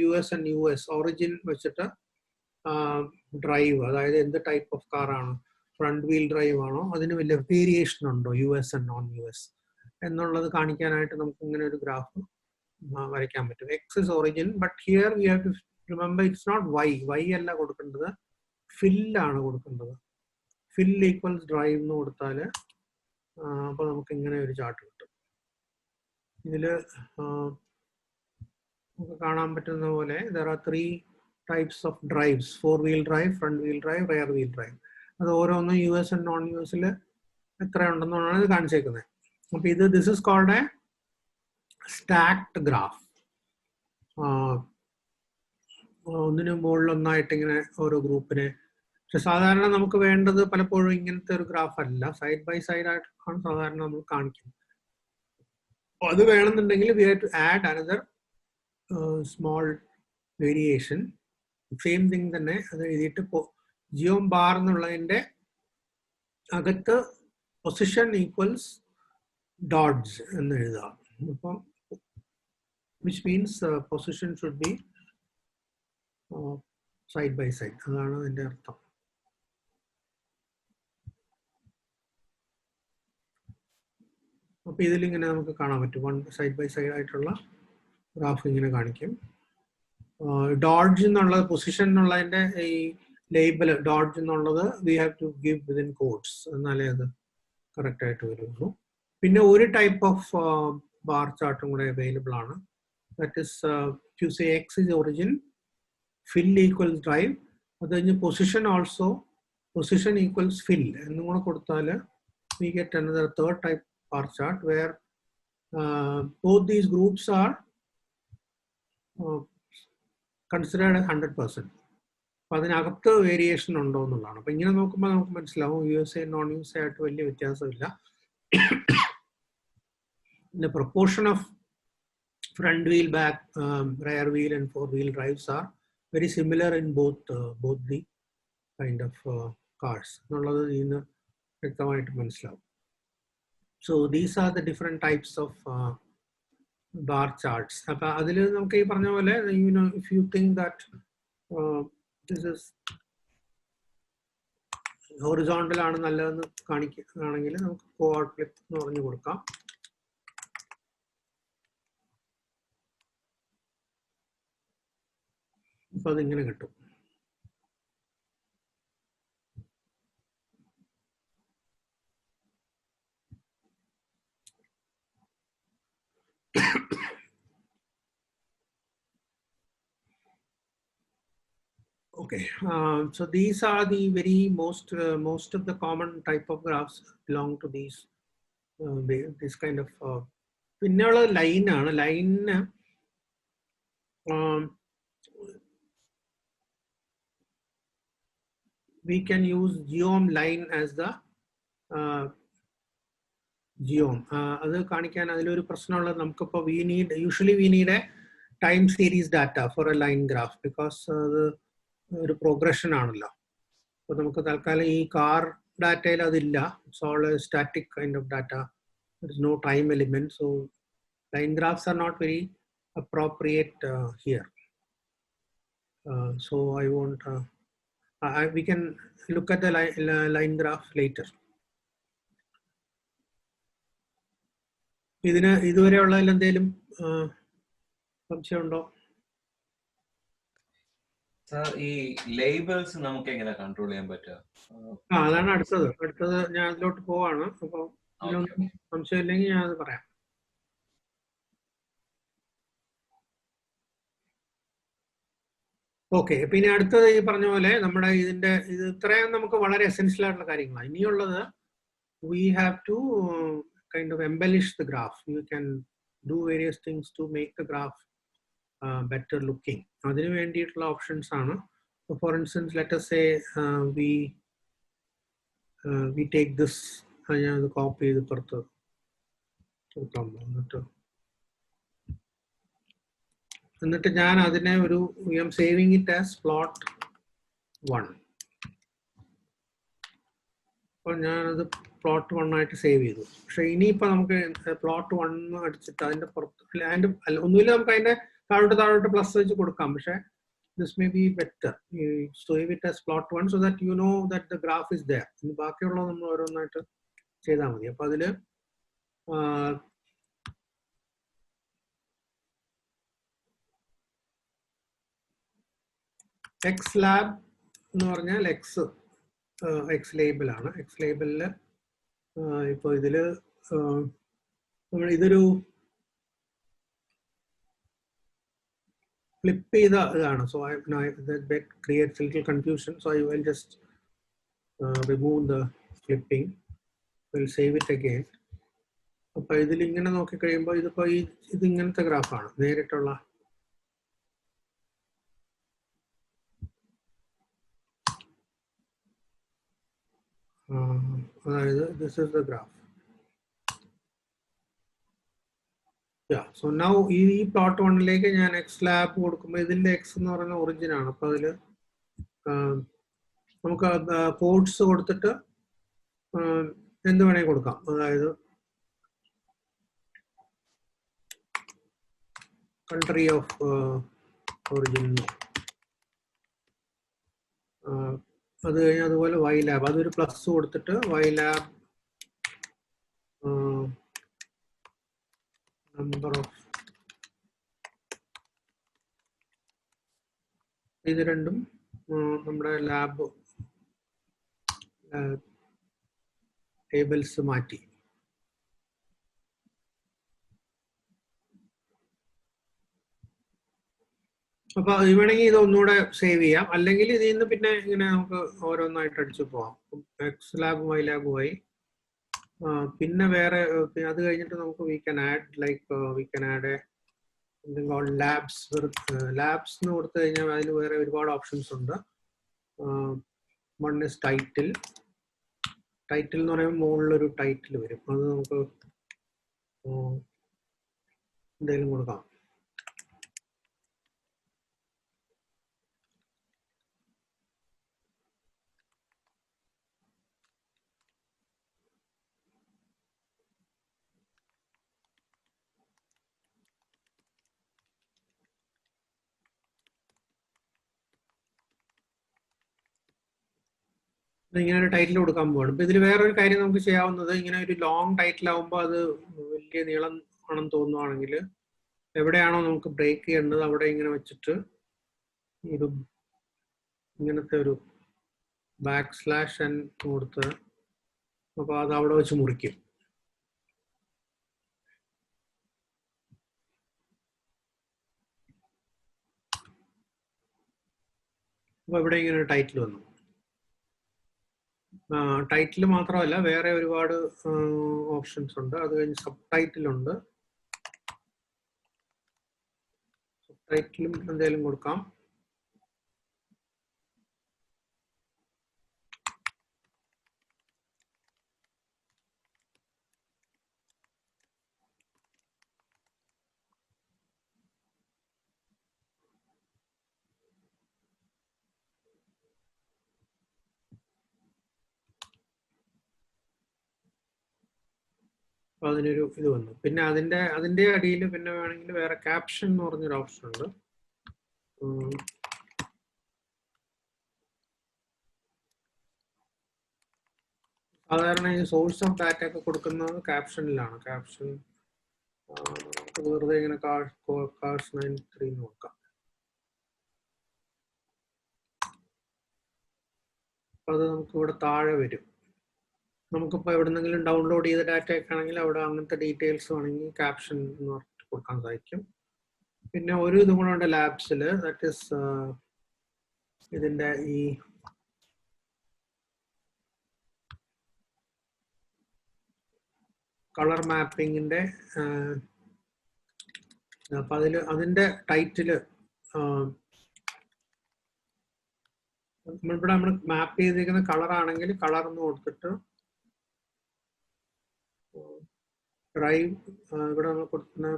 US and US origin വെച്ചിട്ട് ഡ്രൈവ്, അതായത് എന്ത് ടൈപ്പ് ഓഫ് കാറാണ്, ഫ്രണ്ട് വീൽ ഡ്രൈവ് ആണോ, അതിന് വലിയ വേരിയേഷൻ ഉണ്ടോ US ആൻഡ് നോൺ US എന്നുള്ളത് കാണിക്കാനായിട്ട് നമുക്ക് ഇങ്ങനെ ഒരു ഗ്രാഫ് വരയ്ക്കാൻ പറ്റും. X is origin, but here we have to remember it's not Y അല്ല കൊടുക്കേണ്ടത്, ഫില്ലാണ് കൊടുക്കേണ്ടത്. ഫിൽ ഈക്വൽസ് ഡ്രൈവ് എന്ന് കൊടുത്താൽ അപ്പോൾ നമുക്ക് ഇങ്ങനെ ഒരു ചാർട്ട് കിട്ടും. ഇതില് നമുക്ക് കാണാൻ പറ്റുന്ന പോലെ there are 3 types of drives: 4-wheel drive, front wheel drive, rear wheel drive. അത് ഓരോന്നും US ആൻഡ് നോൺ US എത്ര ഉണ്ടെന്നാണ് ഇത് കാണിച്ചേക്കുന്നത്. അപ്പൊ ഇത് this is called a stacked graph. ഒന്നിനു മുകളിൽ ഒന്നായിട്ട് ഇങ്ങനെ ഓരോ ഗ്രൂപ്പിനെ. പക്ഷെ സാധാരണ നമുക്ക് വേണ്ടത് പലപ്പോഴും ഇങ്ങനത്തെ ഒരു ഗ്രാഫ് അല്ല, സൈഡ് ബൈ സൈഡ് ആയിട്ടാണ് സാധാരണ നമ്മൾ കാണിക്കുന്നത്. അത് വേണമെന്നുണ്ടെങ്കിൽ we have to add another small variation. Same thing തന്നെ അത് എഴുതിയിട്ട് ജിയോം ബാർ എന്നുള്ളതിന്റെ അകത്ത് പൊസിഷൻ ഈക്വൽസ് ഡോട്ട്സ് എന്ന് എഴുതാം. അപ്പം which means position should be side by side. അതാണ് അതിന്റെ അർത്ഥം. അപ്പൊ ഇതിലിങ്ങനെ നമുക്ക് കാണാൻ പറ്റും, 1 സൈഡ് ബൈ സൈഡ് ആയിട്ടുള്ള ഗ്രാഫ് ഇങ്ങനെ കാണിക്കും. ഡോഡ്ജ് എന്നുള്ളത് പൊസിഷൻ എന്നുള്ളതിന്റെ ഈ ലേബൽ ഡോഡ്ജ് എന്നുള്ളത് we have to give within quotes, എന്നാലേ അത് കറക്റ്റ് ആയിട്ട് വരുള്ളൂ. പിന്നെ ഒരു ടൈപ്പ് ഓഫ് ബാർ ചാർട്ടും കൂടെ അവൈലബിൾ ആണ്. That is you say X is origin, fill equals drive, then position also, position equals fill. And we get another third type bar chart where both these groups are considered as 100%. അപ്പോൾ അതിനകത്ത് variation ഉണ്ടോ എന്നുള്ളതാണ്. അപ്പോൾ ഇങ്ങനെ നോക്കുമ്പോൾ നമുക്ക് മനസ്സിലാവും USA non USA ആയിട്ട് വലിയ വ്യത്യാസമില്ല. The proportion of front wheel, back, rear wheel and four wheel drives are very similar in both the kind of cars. എന്നുള്ളത് ഇതിന് വ്യക്തമായിട്ട് മനസ്സിലാവും. So these are the different types of bar charts. അപ്പോൾ അതിൽ നമുക്ക് ഈ പറഞ്ഞ പോലെ, you know, if you think that this is horizontal ആണ് നല്ലതെന്ന് കാണിക്കുകയാണെങ്കിൽ നമുക്ക് കോഡ് ഫ്ലിപ്പ് എന്ന് പറഞ്ഞു കൊടുക്കാം. അപ്പൊ അതിങ്ങനെ കിട്ടും. Okay, so these are the very most of the common type of graphs belong to these this kind of പിന്നെയുള്ള ലൈനാണ്. ലൈനിന് we can use geom line as the geom. അത് കാണിക്കാൻ അതിലൊരു പ്രശ്നമുള്ളത്, നമുക്കിപ്പോൾ usually we need a time series data for a line graph because അത് ഒരു progression ആണല്ലോ. അപ്പോൾ നമുക്ക് തൽക്കാലം ഈ കാർ ഡാറ്റയിൽ അതില്ല. It's all a static kind of data. There is no time element. So line graphs are not very appropriate here. So I won't we can look at the line graph later. ഇതിന് ഇതുവരെയുള്ളതിൽ എന്തെങ്കിലും സംശയമുണ്ടോ? ഈ labels നമുക്ക് എങ്ങനെ control ചെയ്യാൻ പറ്റുക? അതാണ് അടുത്തത് ഞാൻ അതിലോട്ട് പോവാണ്. അപ്പോൾ സംശയമില്ലെങ്കിൽ ഞാൻ അത് പറയാം. ഓക്കെ, പിന്നെ അടുത്തത് ഈ പറഞ്ഞ പോലെ നമ്മുടെ ഇത് ഇത്രയും നമുക്ക് വളരെ എസെൻഷ്യൽ ആയിട്ടുള്ള കാര്യങ്ങളാണ്. ഇനിയുള്ളത് we have to kind of embellish the graph. You can do various things to make the graph better looking. അതിനു വേണ്ടിയിട്ടുള്ള ഓപ്ഷൻസ് ആണ്. For instance, let us say we take this. ഞാൻ അത് കോപ്പി ചെയ്ത് പുറത്ത് എന്നിട്ട് ഞാൻ അതിനെ ഒരു I am saving it as plot 1. അപ്പോൾ ഞാനത് plot 1 ആയിട്ട് സേവ് ചെയ്തു. പക്ഷെ ഇനിയിപ്പോൾ നമുക്ക് plot 1 അടിച്ചിട്ട് അതിന്റെ പുറത്ത് ഒന്നുമില്ല, നമുക്ക് അതിന്റെ താഴോട്ട് പ്ലസ് വെച്ച് കൊടുക്കാം. പക്ഷെ this may be better. You save it as plot 1 so that you know that the graph is there. ഇനി ബാക്കിയുള്ളത് നമ്മൾ ഓരോന്നായിട്ട് ചെയ്താൽ മതി. അപ്പൊ അതില് എക്സ് ലാബ് എന്ന് പറഞ്ഞാൽ എക്സ് ലേബിൾ ആണ്. എക്സ് ലേബിളില് ഇപ്പൊ ഇതില് നമ്മൾ ഇതൊരു ഫ്ലിപ്പ് ചെയ്ത ഇതാണ്. So that creates a little confusion, so I will just remove the flipping. We'll save it again. അപ്പൊ ഇതിൽ ഇങ്ങനെ നോക്കി കഴിയുമ്പോൾ ഇതിപ്പോ ഇത് ഇങ്ങനത്തെ ഗ്രാഫാണ് നേരിട്ടുള്ള. അതായത് this is the graph. Yeah, so now ഈ പ്ലോട്ട് 1ലേക്ക് ഞാൻ എക്സ് ലാബ് കൊടുക്കുമ്പോൾ ഇതിന്റെ എക്സ് എന്ന് പറയുന്ന ഒറിജിൻ ആണ്. അപ്പൊ അതില് നമുക്ക് കോഡ്സ് കൊടുത്തിട്ട് എന്ത് വേണേ കൊടുക്കാം. അതായത് കൺട്രി ഓഫ് ഒറിജിൻ, അത് കഴിഞ്ഞ് അതുപോലെ വൈ ലാബ്, അതൊരു പ്ലസ് കൊടുത്തിട്ട് വൈ ലാബ് നമ്പർ ഓഫ്, ഇത് രണ്ടും നമ്മുടെ ലാബ് ടേബിൾസ് മാറ്റി. അപ്പൊ വേണമെങ്കിൽ ഇത് ഒന്നുകൂടെ സേവ് ചെയ്യാം, അല്ലെങ്കിൽ ഇതിൽ നിന്ന് പിന്നെ ഇങ്ങനെ നമുക്ക് ഓരോന്നായിട്ട് അടിച്ചു പോവാം. എക്സ് ലാബ് വൈ ലാബ് ആയി. പിന്നെ വേറെ അത് കഴിഞ്ഞിട്ട് നമുക്ക് we can add labs. Labs എന്ന് കൊടുത്തു കഴിഞ്ഞാൽ അതിൽ വേറെ ഒരുപാട് ഓപ്ഷൻസ് ഉണ്ട്. One is title. ടൈറ്റിൽ എന്ന് പറയുമ്പോൾ മുകളിലൊരു ടൈറ്റിൽ വരും, അത് നമുക്ക് എന്തെങ്കിലും കൊടുക്കാം. ഇങ്ങനെ ഒരു ടൈറ്റിൽ കൊടുക്കാൻ പോവാണ്. ഇപ്പൊ ഇതിൽ വേറൊരു കാര്യം നമുക്ക് ചെയ്യാവുന്നത്, ഇങ്ങനെ ഒരു ലോങ് ടൈറ്റിൽ ആകുമ്പോൾ അത് വലിയ നീളം ആണെന്ന് തോന്നുവാണെങ്കിൽ എവിടെയാണോ നമുക്ക് ബ്രേക്ക് ചെയ്യേണ്ടത് അവിടെ ഇങ്ങനെ വെച്ചിട്ട് ഇത് ഇങ്ങനത്തെ ഒരു \n കൊടുത്ത് അപ്പൊ അത് അവിടെ വെച്ച് മുറിക്കും. അപ്പൊ ഇവിടെ ഇങ്ങനെ ഒരു ടൈറ്റിൽ വന്നു. ടൈറ്റിൽ മാത്രമല്ല വേറെ ഒരുപാട് ഓപ്ഷൻസ് ഉണ്ട്. അത് കഴിഞ്ഞ് സബ് ടൈറ്റിലുണ്ട്. സബ് ടൈറ്റിലും എന്തെങ്കിലും കൊടുക്കാം. അപ്പൊ അതിനൊരു ഇത് വന്നു. പിന്നെ അതിന്റെ അടിയിൽ പിന്നെ വേണമെങ്കിൽ വേറെ ക്യാപ്ഷൻ എന്ന് പറഞ്ഞൊരു ഓപ്ഷൻ ഉണ്ട്. സാധാരണ ഈ സോഴ്സ് ഓഫ് ഡാറ്റ ഒക്കെ കൊടുക്കുന്നത് ക്യാപ്ഷനിലാണ്. ക്യാപ്ഷൻ വെറുതെ ഇങ്ങനെ cars 93 നോക്കാം. അപ്പൊ അത് നമുക്ക് ഇവിടെ താഴെ വരും. നമുക്കിപ്പോൾ എവിടെന്നെങ്കിലും ഡൗൺലോഡ് ചെയ്ത ഡാറ്റ ഒക്കെ ആണെങ്കിൽ അവിടെ അങ്ങനത്തെ ഡീറ്റെയിൽസ് വേണമെങ്കിൽ ക്യാപ്ഷൻ എന്ന് പറഞ്ഞിട്ട് കൊടുക്കാൻ സാധിക്കും. പിന്നെ ഒരു ഇതും കൂടെ ഉണ്ട് ലാബ്സിൽ, ദാറ്റ് ഈസ് ഇതിന്റെ ഈ കളർ മാപ്പിങ്ങിന്റെ അപ്പൊ അതിന്റെ ടൈറ്റില് നമ്മളിവിടെ നമ്മൾ മാപ്പ് ചെയ്തിരിക്കുന്ന കളർ ആണെങ്കിൽ കളർ എന്ന് കൊടുത്തിട്ട് ഡ്രൈവ്, ഇവിടെ നമ്മൾ കൊടുക്കുന്ന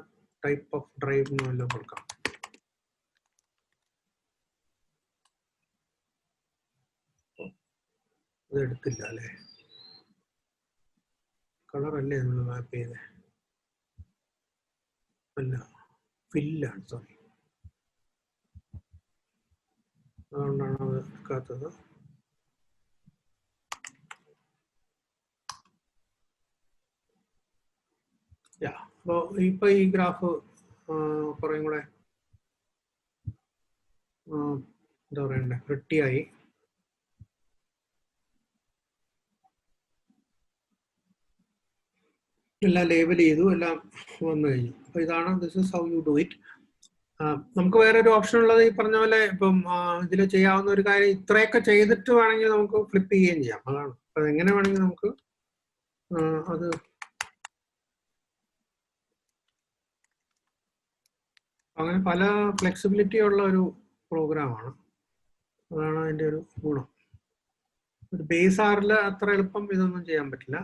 ടൈപ്പ് ഓഫ് ഡ്രൈവ് എന്ന് വല്ലതും കൊടുക്കാം. ഇത് എടുത്തില്ല അല്ലേ, കളർ അല്ലേ നമ്മൾ മാപ്പ് ചെയ്തേ, അല്ല ഫില്ലാണ്, സോറി, അതുകൊണ്ടാണ് അത് എടുക്കാത്തത്. അപ്പോൾ ഇപ്പൊ ഈ ഗ്രാഫ് കുറേ കൂടെ എന്താ പറയണ്ടേ, വൃത്തിയായി. എല്ലാം ലേബൽ ചെയ്തു, എല്ലാം വന്നു കഴിഞ്ഞു. അപ്പൊ ഇതാണ്, this is how you do it. നമുക്ക് വേറെ ഒരു ഓപ്ഷൻ ഉള്ളത് ഈ പറഞ്ഞ പോലെ ഇപ്പം ഇതിൽ ചെയ്യാവുന്ന ഒരു കാര്യം, ഇത്രയൊക്കെ ചെയ്തിട്ട് വേണമെങ്കിൽ നമുക്ക് ഫ്ലിപ്പ് ചെയ്യുകയും ചെയ്യാം. അതാണ് അത് എങ്ങനെ വേണമെങ്കിൽ നമുക്ക് അത് അങ്ങനെ പല ഫ്ലെക്സിബിലിറ്റി ഉള്ള ഒരു പ്രോഗ്രാമാണ്. അതാണ് അതിൻ്റെ ഒരു ഗുണം. ഒരു ബേസ് ആറിൽ അത്ര എളുപ്പം ഇതൊന്നും ചെയ്യാൻ പറ്റില്ല.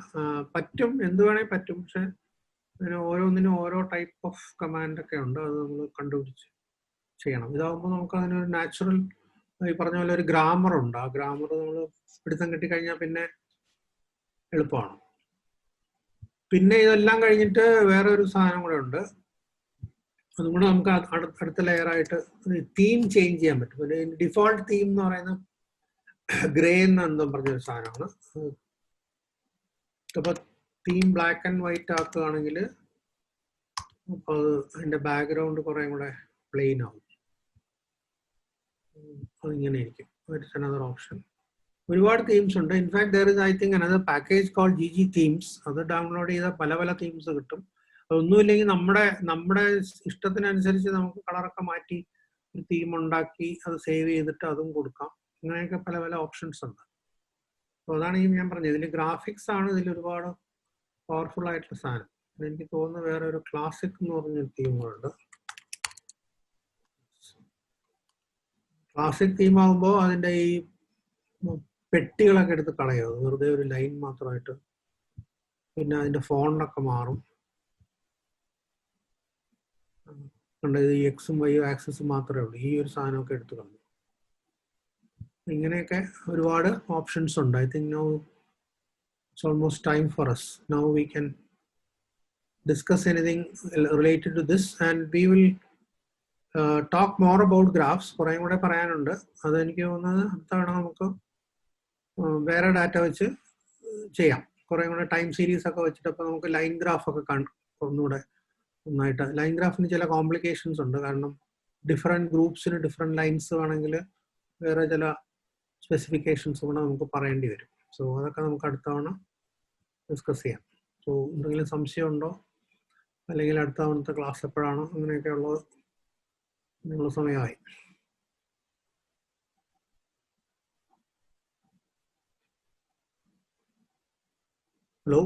പറ്റും, എന്ത് വേണമെങ്കിൽ പറ്റും, പക്ഷെ അതിന് ഓരോന്നിനും ഓരോ ടൈപ്പ് ഓഫ് കമാൻഡ് ഒക്കെ ഉണ്ട്, അത് നമ്മൾ കണ്ടുപിടിച്ച് ചെയ്യണം. ഇതാകുമ്പോൾ നമുക്ക് അതിനൊരു നാച്ചുറൽ, ഈ പറഞ്ഞ പോലെ ഒരു ഗ്രാമർ ഉണ്ട്. ആ ഗ്രാമർ നമ്മൾ പിടുത്തം കിട്ടിക്കഴിഞ്ഞാൽ പിന്നെ എളുപ്പമാണ്. പിന്നെ ഇതെല്ലാം കഴിഞ്ഞിട്ട് വേറെ ഒരു സാധനം കൂടെ ഉണ്ട്. അതും കൂടെ നമുക്ക് അടുത്ത ലെയറായിട്ട് തീം ചേഞ്ച് ചെയ്യാൻ പറ്റും. ഒരു ഡിഫോൾട്ട് തീം എന്ന് പറയുന്നത് ഗ്രേ എന്ന് എന്തോ പറഞ്ഞൊരു സാധനമാണ്. അപ്പൊ തീം ബ്ലാക്ക് ആൻഡ് വൈറ്റ് ആക്കുകയാണെങ്കിൽ അപ്പൊ അതിന്റെ ബാക്ക്ഗ്രൗണ്ട് കുറെ കൂടെ പ്ലെയിൻ ആവും. അതിങ്ങനെ ഇരിക്കും. Another option. ഒരുപാട് തീംസ് ഉണ്ട്. In fact there is I think another package called GG themes. അത് ഡൗൺലോഡ് ചെയ്താൽ പല പല തീംസ് കിട്ടും. അതൊന്നുമില്ലെങ്കിൽ നമ്മുടെ ഇഷ്ടത്തിനനുസരിച്ച് നമുക്ക് കളറൊക്കെ മാറ്റി ഒരു തീം ഉണ്ടാക്കി അത് സേവ് ചെയ്തിട്ട് അതും കൊടുക്കാം. അങ്ങനെയൊക്കെ പല പല ഓപ്ഷൻസ് ഉണ്ട്. അപ്പോൾ അതാണ് ഈ ഞാൻ പറഞ്ഞത്, ഇതിൽ ഗ്രാഫിക്സ് ആണ് ഇതിൽ ഒരുപാട് പവർഫുൾ ആയിട്ടുള്ള സാധനം. എനിക്ക് തോന്നുന്നു വേറെ ഒരു ക്ലാസിക് എന്ന് പറഞ്ഞൊരു തീമുണ്ട്. ക്ലാസിക് തീം ആകുമ്പോൾ അതിൻ്റെ ഈ പെട്ടികളൊക്കെ എടുത്ത് കളയും, വെറുതെ ഒരു ലൈൻ മാത്രമായിട്ട്. പിന്നെ അതിൻ്റെ ഫോണ്ടൊക്കെ മാറും. കണ്ടത് ഈ എക്സും വൈയും ആക്സസും മാത്രമേ ഉള്ളൂ. ഈ ഒരു സാധനമൊക്കെ എടുത്ത് കളഞ്ഞു. ഇങ്ങനെയൊക്കെ ഒരുപാട് ഓപ്ഷൻസ് ഉണ്ട്. I think now it's almost time for us. Now we can discuss anything related to this and we will talk more about graphs. കുറേ കൂടെ പറയാനുണ്ട്. അതെനിക്ക് തോന്നുന്നത് അടുത്തവണ നമുക്ക് വേറെ ഡാറ്റ വെച്ച് ചെയ്യാം. കുറേ കൂടെ ടൈം സീരീസ് ഒക്കെ വെച്ചിട്ട് അപ്പോൾ നമുക്ക് ലൈൻ ഗ്രാഫ് ഒക്കെ ഒന്നുകൂടെ നന്നായിട്ട്. ലൈൻ ഗ്രാഫിന് ചില കോംപ്ലിക്കേഷൻസ് ഉണ്ട്. കാരണം ഡിഫറെൻറ്റ് ഗ്രൂപ്പ്സിന് ഡിഫറെൻറ്റ് ലൈൻസ് വേണമെങ്കിൽ വേറെ ചില സ്പെസിഫിക്കേഷൻസ് കൂടെ നമുക്ക് പറയേണ്ടി വരും. സോ അതൊക്കെ നമുക്ക് അടുത്ത തവണ ഡിസ്കസ് ചെയ്യാം. സോ എന്തെങ്കിലും സംശയമുണ്ടോ, അല്ലെങ്കിൽ അടുത്ത തവണത്തെ ക്ലാസ് എപ്പോഴാണോ, അങ്ങനെയൊക്കെ ഉള്ളത് നിങ്ങളുടെ സമയമായി. ഹലോ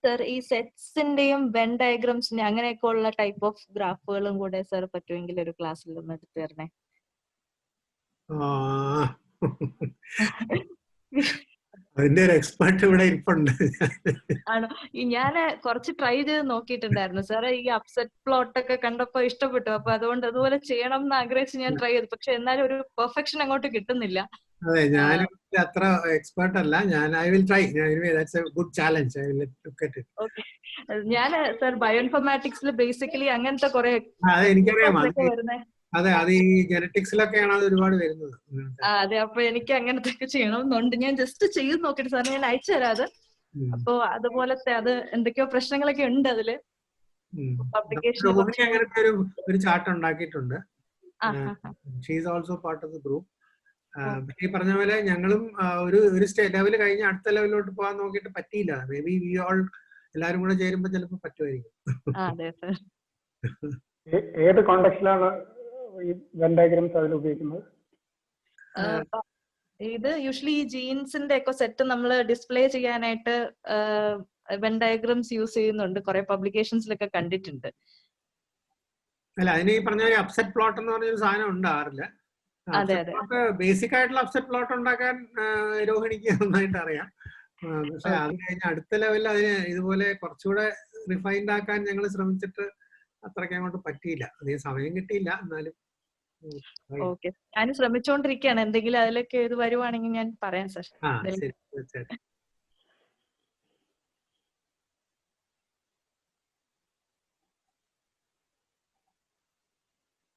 സർ, ഈ സെറ്റ്സിന്റെയും വെൻ ഡയഗ്രാംസിന്റെ അങ്ങനെയൊക്കെ ഉള്ള ടൈപ്പ് ഓഫ് ഗ്രാഫുകളും കൂടെ സർ പറ്റുമെങ്കിൽ ഒരു ക്ലാസ്സിൽ ഒന്ന് എടുത്തു തരണേ. അതിന്റെ ഒരു എക്സ്പെർട്ട് ഇവിടെ ഇരിപ്പുണ്ട്. ആണോ? ഞാൻ കുറച്ച് ട്രൈ ചെയ്ത് നോക്കിയിട്ടുണ്ടായിരുന്നു സാർ. ഈ അപ്സെറ്റ് പ്ലോട്ട് ഒക്കെ കണ്ടപ്പോ ഇഷ്ടപ്പെട്ടു. അപ്പൊ അതുകൊണ്ട് അതുപോലെ ചെയ്യണം എന്ന് ആഗ്രഹിച്ച് ഞാൻ ട്രൈ ചെയ്തു. പക്ഷെ എന്നാലും ഒരു പെർഫെക്ഷൻ അങ്ങോട്ട് കിട്ടുന്നില്ല. അതെ, ഞാൻ അത്ര എക്സ്പെർട്ട് അല്ല. ഞാൻ I will try. That's A good challenge. I will look at it. Okay, ഞാൻ സർ ബയോഇൻഫോർമാറ്റിക്സിൽ ബേസിക്കലി അങ്ങനത്തെ കുറെ അതെ, എനിക്കറിയാം. വരുന്നത്. അതെ, അത് ഈ ജെനറ്റിക്സിലൊക്കെയാണ് അത് ഒരുപാട് വരുന്നത്. അതെ, അപ്പൊ എനിക്ക് അങ്ങനത്തെ ഒക്കെ ചെയ്യണമെന്നുണ്ട്. ഞാൻ ജസ്റ്റ് ചെയ്ത് നോക്കിട്ട് സാറിന് ഞാൻ അയച്ചു തരാം അത്. അപ്പൊ അതുപോലത്തെ അത് എന്തൊക്കെയോ പ്രശ്നങ്ങളൊക്കെ ഉണ്ട് അതില്. രോഹിണി അങ്ങനത്തെ ഒരു ചാർട്ട് ഉണ്ടാക്കിയിട്ടുണ്ട്. She's also part of the group. ഈ പറഞ്ഞ പോലെ ഞങ്ങളും ഒരു സ്റ്റേറ്റ് ലെവൽ കഴിഞ്ഞ് അടുത്ത ലെവലിലോട്ട് പോകാൻ നോക്കിയിട്ട് പറ്റിയില്ല. മേ ബി വി ഓൾ എല്ലാരും കൂടെ ചേരുമ്പോ ചിലപ്പോൾ പറ്റുമായിരിക്കും. ഏത് കോണ്ടെക്സ്റ്റിലാണ് ഈ വെൻ ഡയഗ്രാംസ് അതിൽ ഉപയോഗിക്കുന്നത്? ഇത് യൂഷ്വലി ഈ ജീൻസിന്റെ ഒക്കെ സെറ്റ് നമ്മൾ ഡിസ്പ്ലേ ചെയ്യാനായിട്ട് വെൻ ഡയഗ്രാംസ് യൂസ് ചെയ്യുന്നുണ്ട്. കുറെ പബ്ലിക്കേഷൻസിലൊക്കെ കണ്ടിട്ടുണ്ട്. അല്ല, അതിന് ഈ പറഞ്ഞ അപ്സെറ്റ് പ്ലോട്ട് എന്ന് പറഞ്ഞൊരു സാധനം ഉണ്ട് ആറില്. ബേസിക് ആയിട്ടുള്ള അപ്സെറ്റ് പ്ലോട്ട് ഉണ്ടാക്കാൻ രോഹിണിക്ക് നന്നായിട്ട് അറിയാം. പക്ഷെ അത് കഴിഞ്ഞ് അടുത്ത ലെവലിൽ അതിന് ഇതുപോലെ കുറച്ചുകൂടെ റിഫൈൻഡ് ആക്കാൻ ഞങ്ങൾ ശ്രമിച്ചിട്ട് അത്രയ്ക്ക് അങ്ങോട്ട് പറ്റിയില്ല. അധികം സമയം കിട്ടിയില്ല. എന്നാലും ഓക്കെ, ഞാൻ ശ്രമിച്ചുകൊണ്ടിരിക്കുകയാണ്. എന്തെങ്കിലും അതിലൊക്കെ ഇത് വരുവാണെങ്കിൽ ഞാൻ പറയാം സാർ. ശരി, തീർച്ചയായിട്ടും.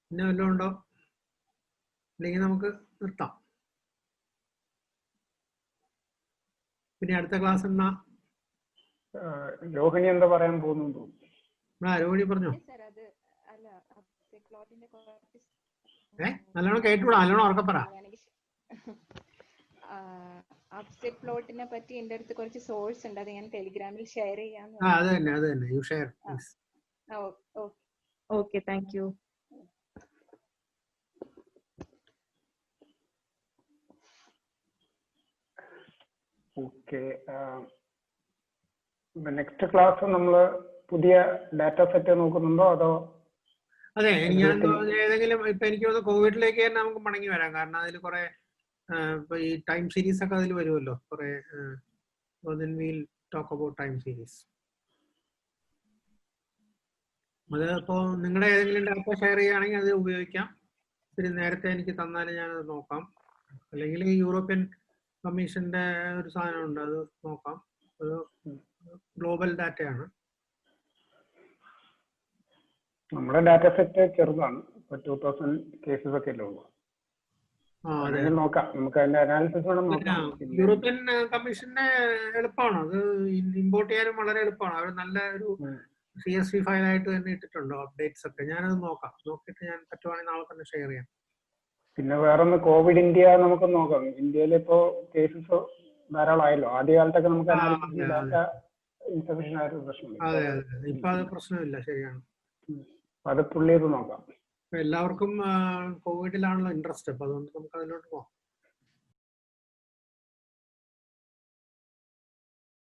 പിന്നെ വല്ലതും ഉണ്ടോ? അല്ലെങ്കിൽ നമുക്ക് നിർത്താം. പിന്നെ അടുത്ത ക്ലാസ് എന്നാ? രോഹിണി എന്താ പറയാൻ പോകുന്നു? രോഹിണി പറഞ്ഞോ. നല്ലോണം കേട്ടൂടാ, നല്ലോണം ഉറക്കെ പറ. അപ്സെറ്റ് പ്ലോട്ടിനെ പറ്റി എന്റെ അടുത്ത് കുറച്ച് സോഴ്സ് ഉണ്ട്. അത് ഞാൻ ടെലിഗ്രാമിൽ ഷെയർ ചെയ്യാം. അത് തന്നെ you share. Okay, thank you. Okay, next class നമ്മള് പുതിയ ഡാറ്റ സെറ്റ് നോക്കുന്നുണ്ടോ അതോ? അതെ, ഞാൻ ഏതെങ്കിലും ഇപ്പൊ എനിക്ക് തോന്നുന്നു കോവിഡിലേക്ക് തന്നെ നമുക്ക് മടങ്ങി വരാം. കാരണം അതിൽ കുറെ ഇപ്പൊ ഈ ടൈം സീരീസ് ഒക്കെ അതിൽ വരുമല്ലോ കുറെ. Talk about time series. അത് ഇപ്പോ നിങ്ങളുടെ ഏതെങ്കിലും ഡാറ്റ ഷെയർ ചെയ്യുകയാണെങ്കിൽ അത് ഉപയോഗിക്കാം. ഇത്തിരി നേരത്തെ എനിക്ക് തന്നാലും ഞാനത് നോക്കാം. അല്ലെങ്കിൽ യൂറോപ്യൻ കമ്മീഷന്റെ ഒരു സാധനമുണ്ട്, അത് നോക്കാം. ഒരു ഗ്ലോബൽ ഡാറ്റയാണ്. നമ്മുടെ ഡാറ്റ സെറ്റ് ചെറുതാണ്. 2000 കേസസ് ഒക്കെ അല്ലേ ഉള്ളൂ. നോക്കാം, നമുക്ക് അതിന്റെ അനാലിസിസ് വേണം നോക്കാം. യൂറോപ്യൻ കമ്മീഷന്റെ എളുപ്പമാണ്, അത് ഇമ്പോർട്ട് ചെയ്യാനും വളരെ എളുപ്പമാണ്. അവർ നല്ല ഒരു CSV ഫയലായിട്ട് തന്നെ ഇട്ടിട്ടുണ്ടോ അപ്ഡേറ്റ്സ് ഒക്കെ. ഞാനത് നോക്കാം. നോക്കിയിട്ട് ഞാൻ പറ്റുവാണെങ്കിൽ നാളെ തന്നെ ഷെയർ ചെയ്യാം. പിന്നെ വേറൊന്ന് കോവിഡ് ഇന്ത്യ നമുക്ക് നോക്കാം. ഇന്ത്യയിൽ ഇപ്പോ കേസസ് ധാരാളം ആയല്ലോ. ആദ്യ കാലത്തൊക്കെ നമുക്ക് അനാലിസിസ് ഡാറ്റ ഇൻസഫിഷ്യന്റ് ആയിട്ട് പ്രശ്നമില്ല. അതെ, ഇപ്പൊ അത് പ്രശ്നമില്ല. ശരിയാണ്. അത് പുള്ളി ചെയ്ത് നോക്കാം. എല്ലാവർക്കും കോവിഡിലാണല്ലോ ഇൻട്രസ്റ്റ്, അപ്പൊ അതുകൊണ്ട് നമുക്ക് അതിലോട്ട് പോകാം.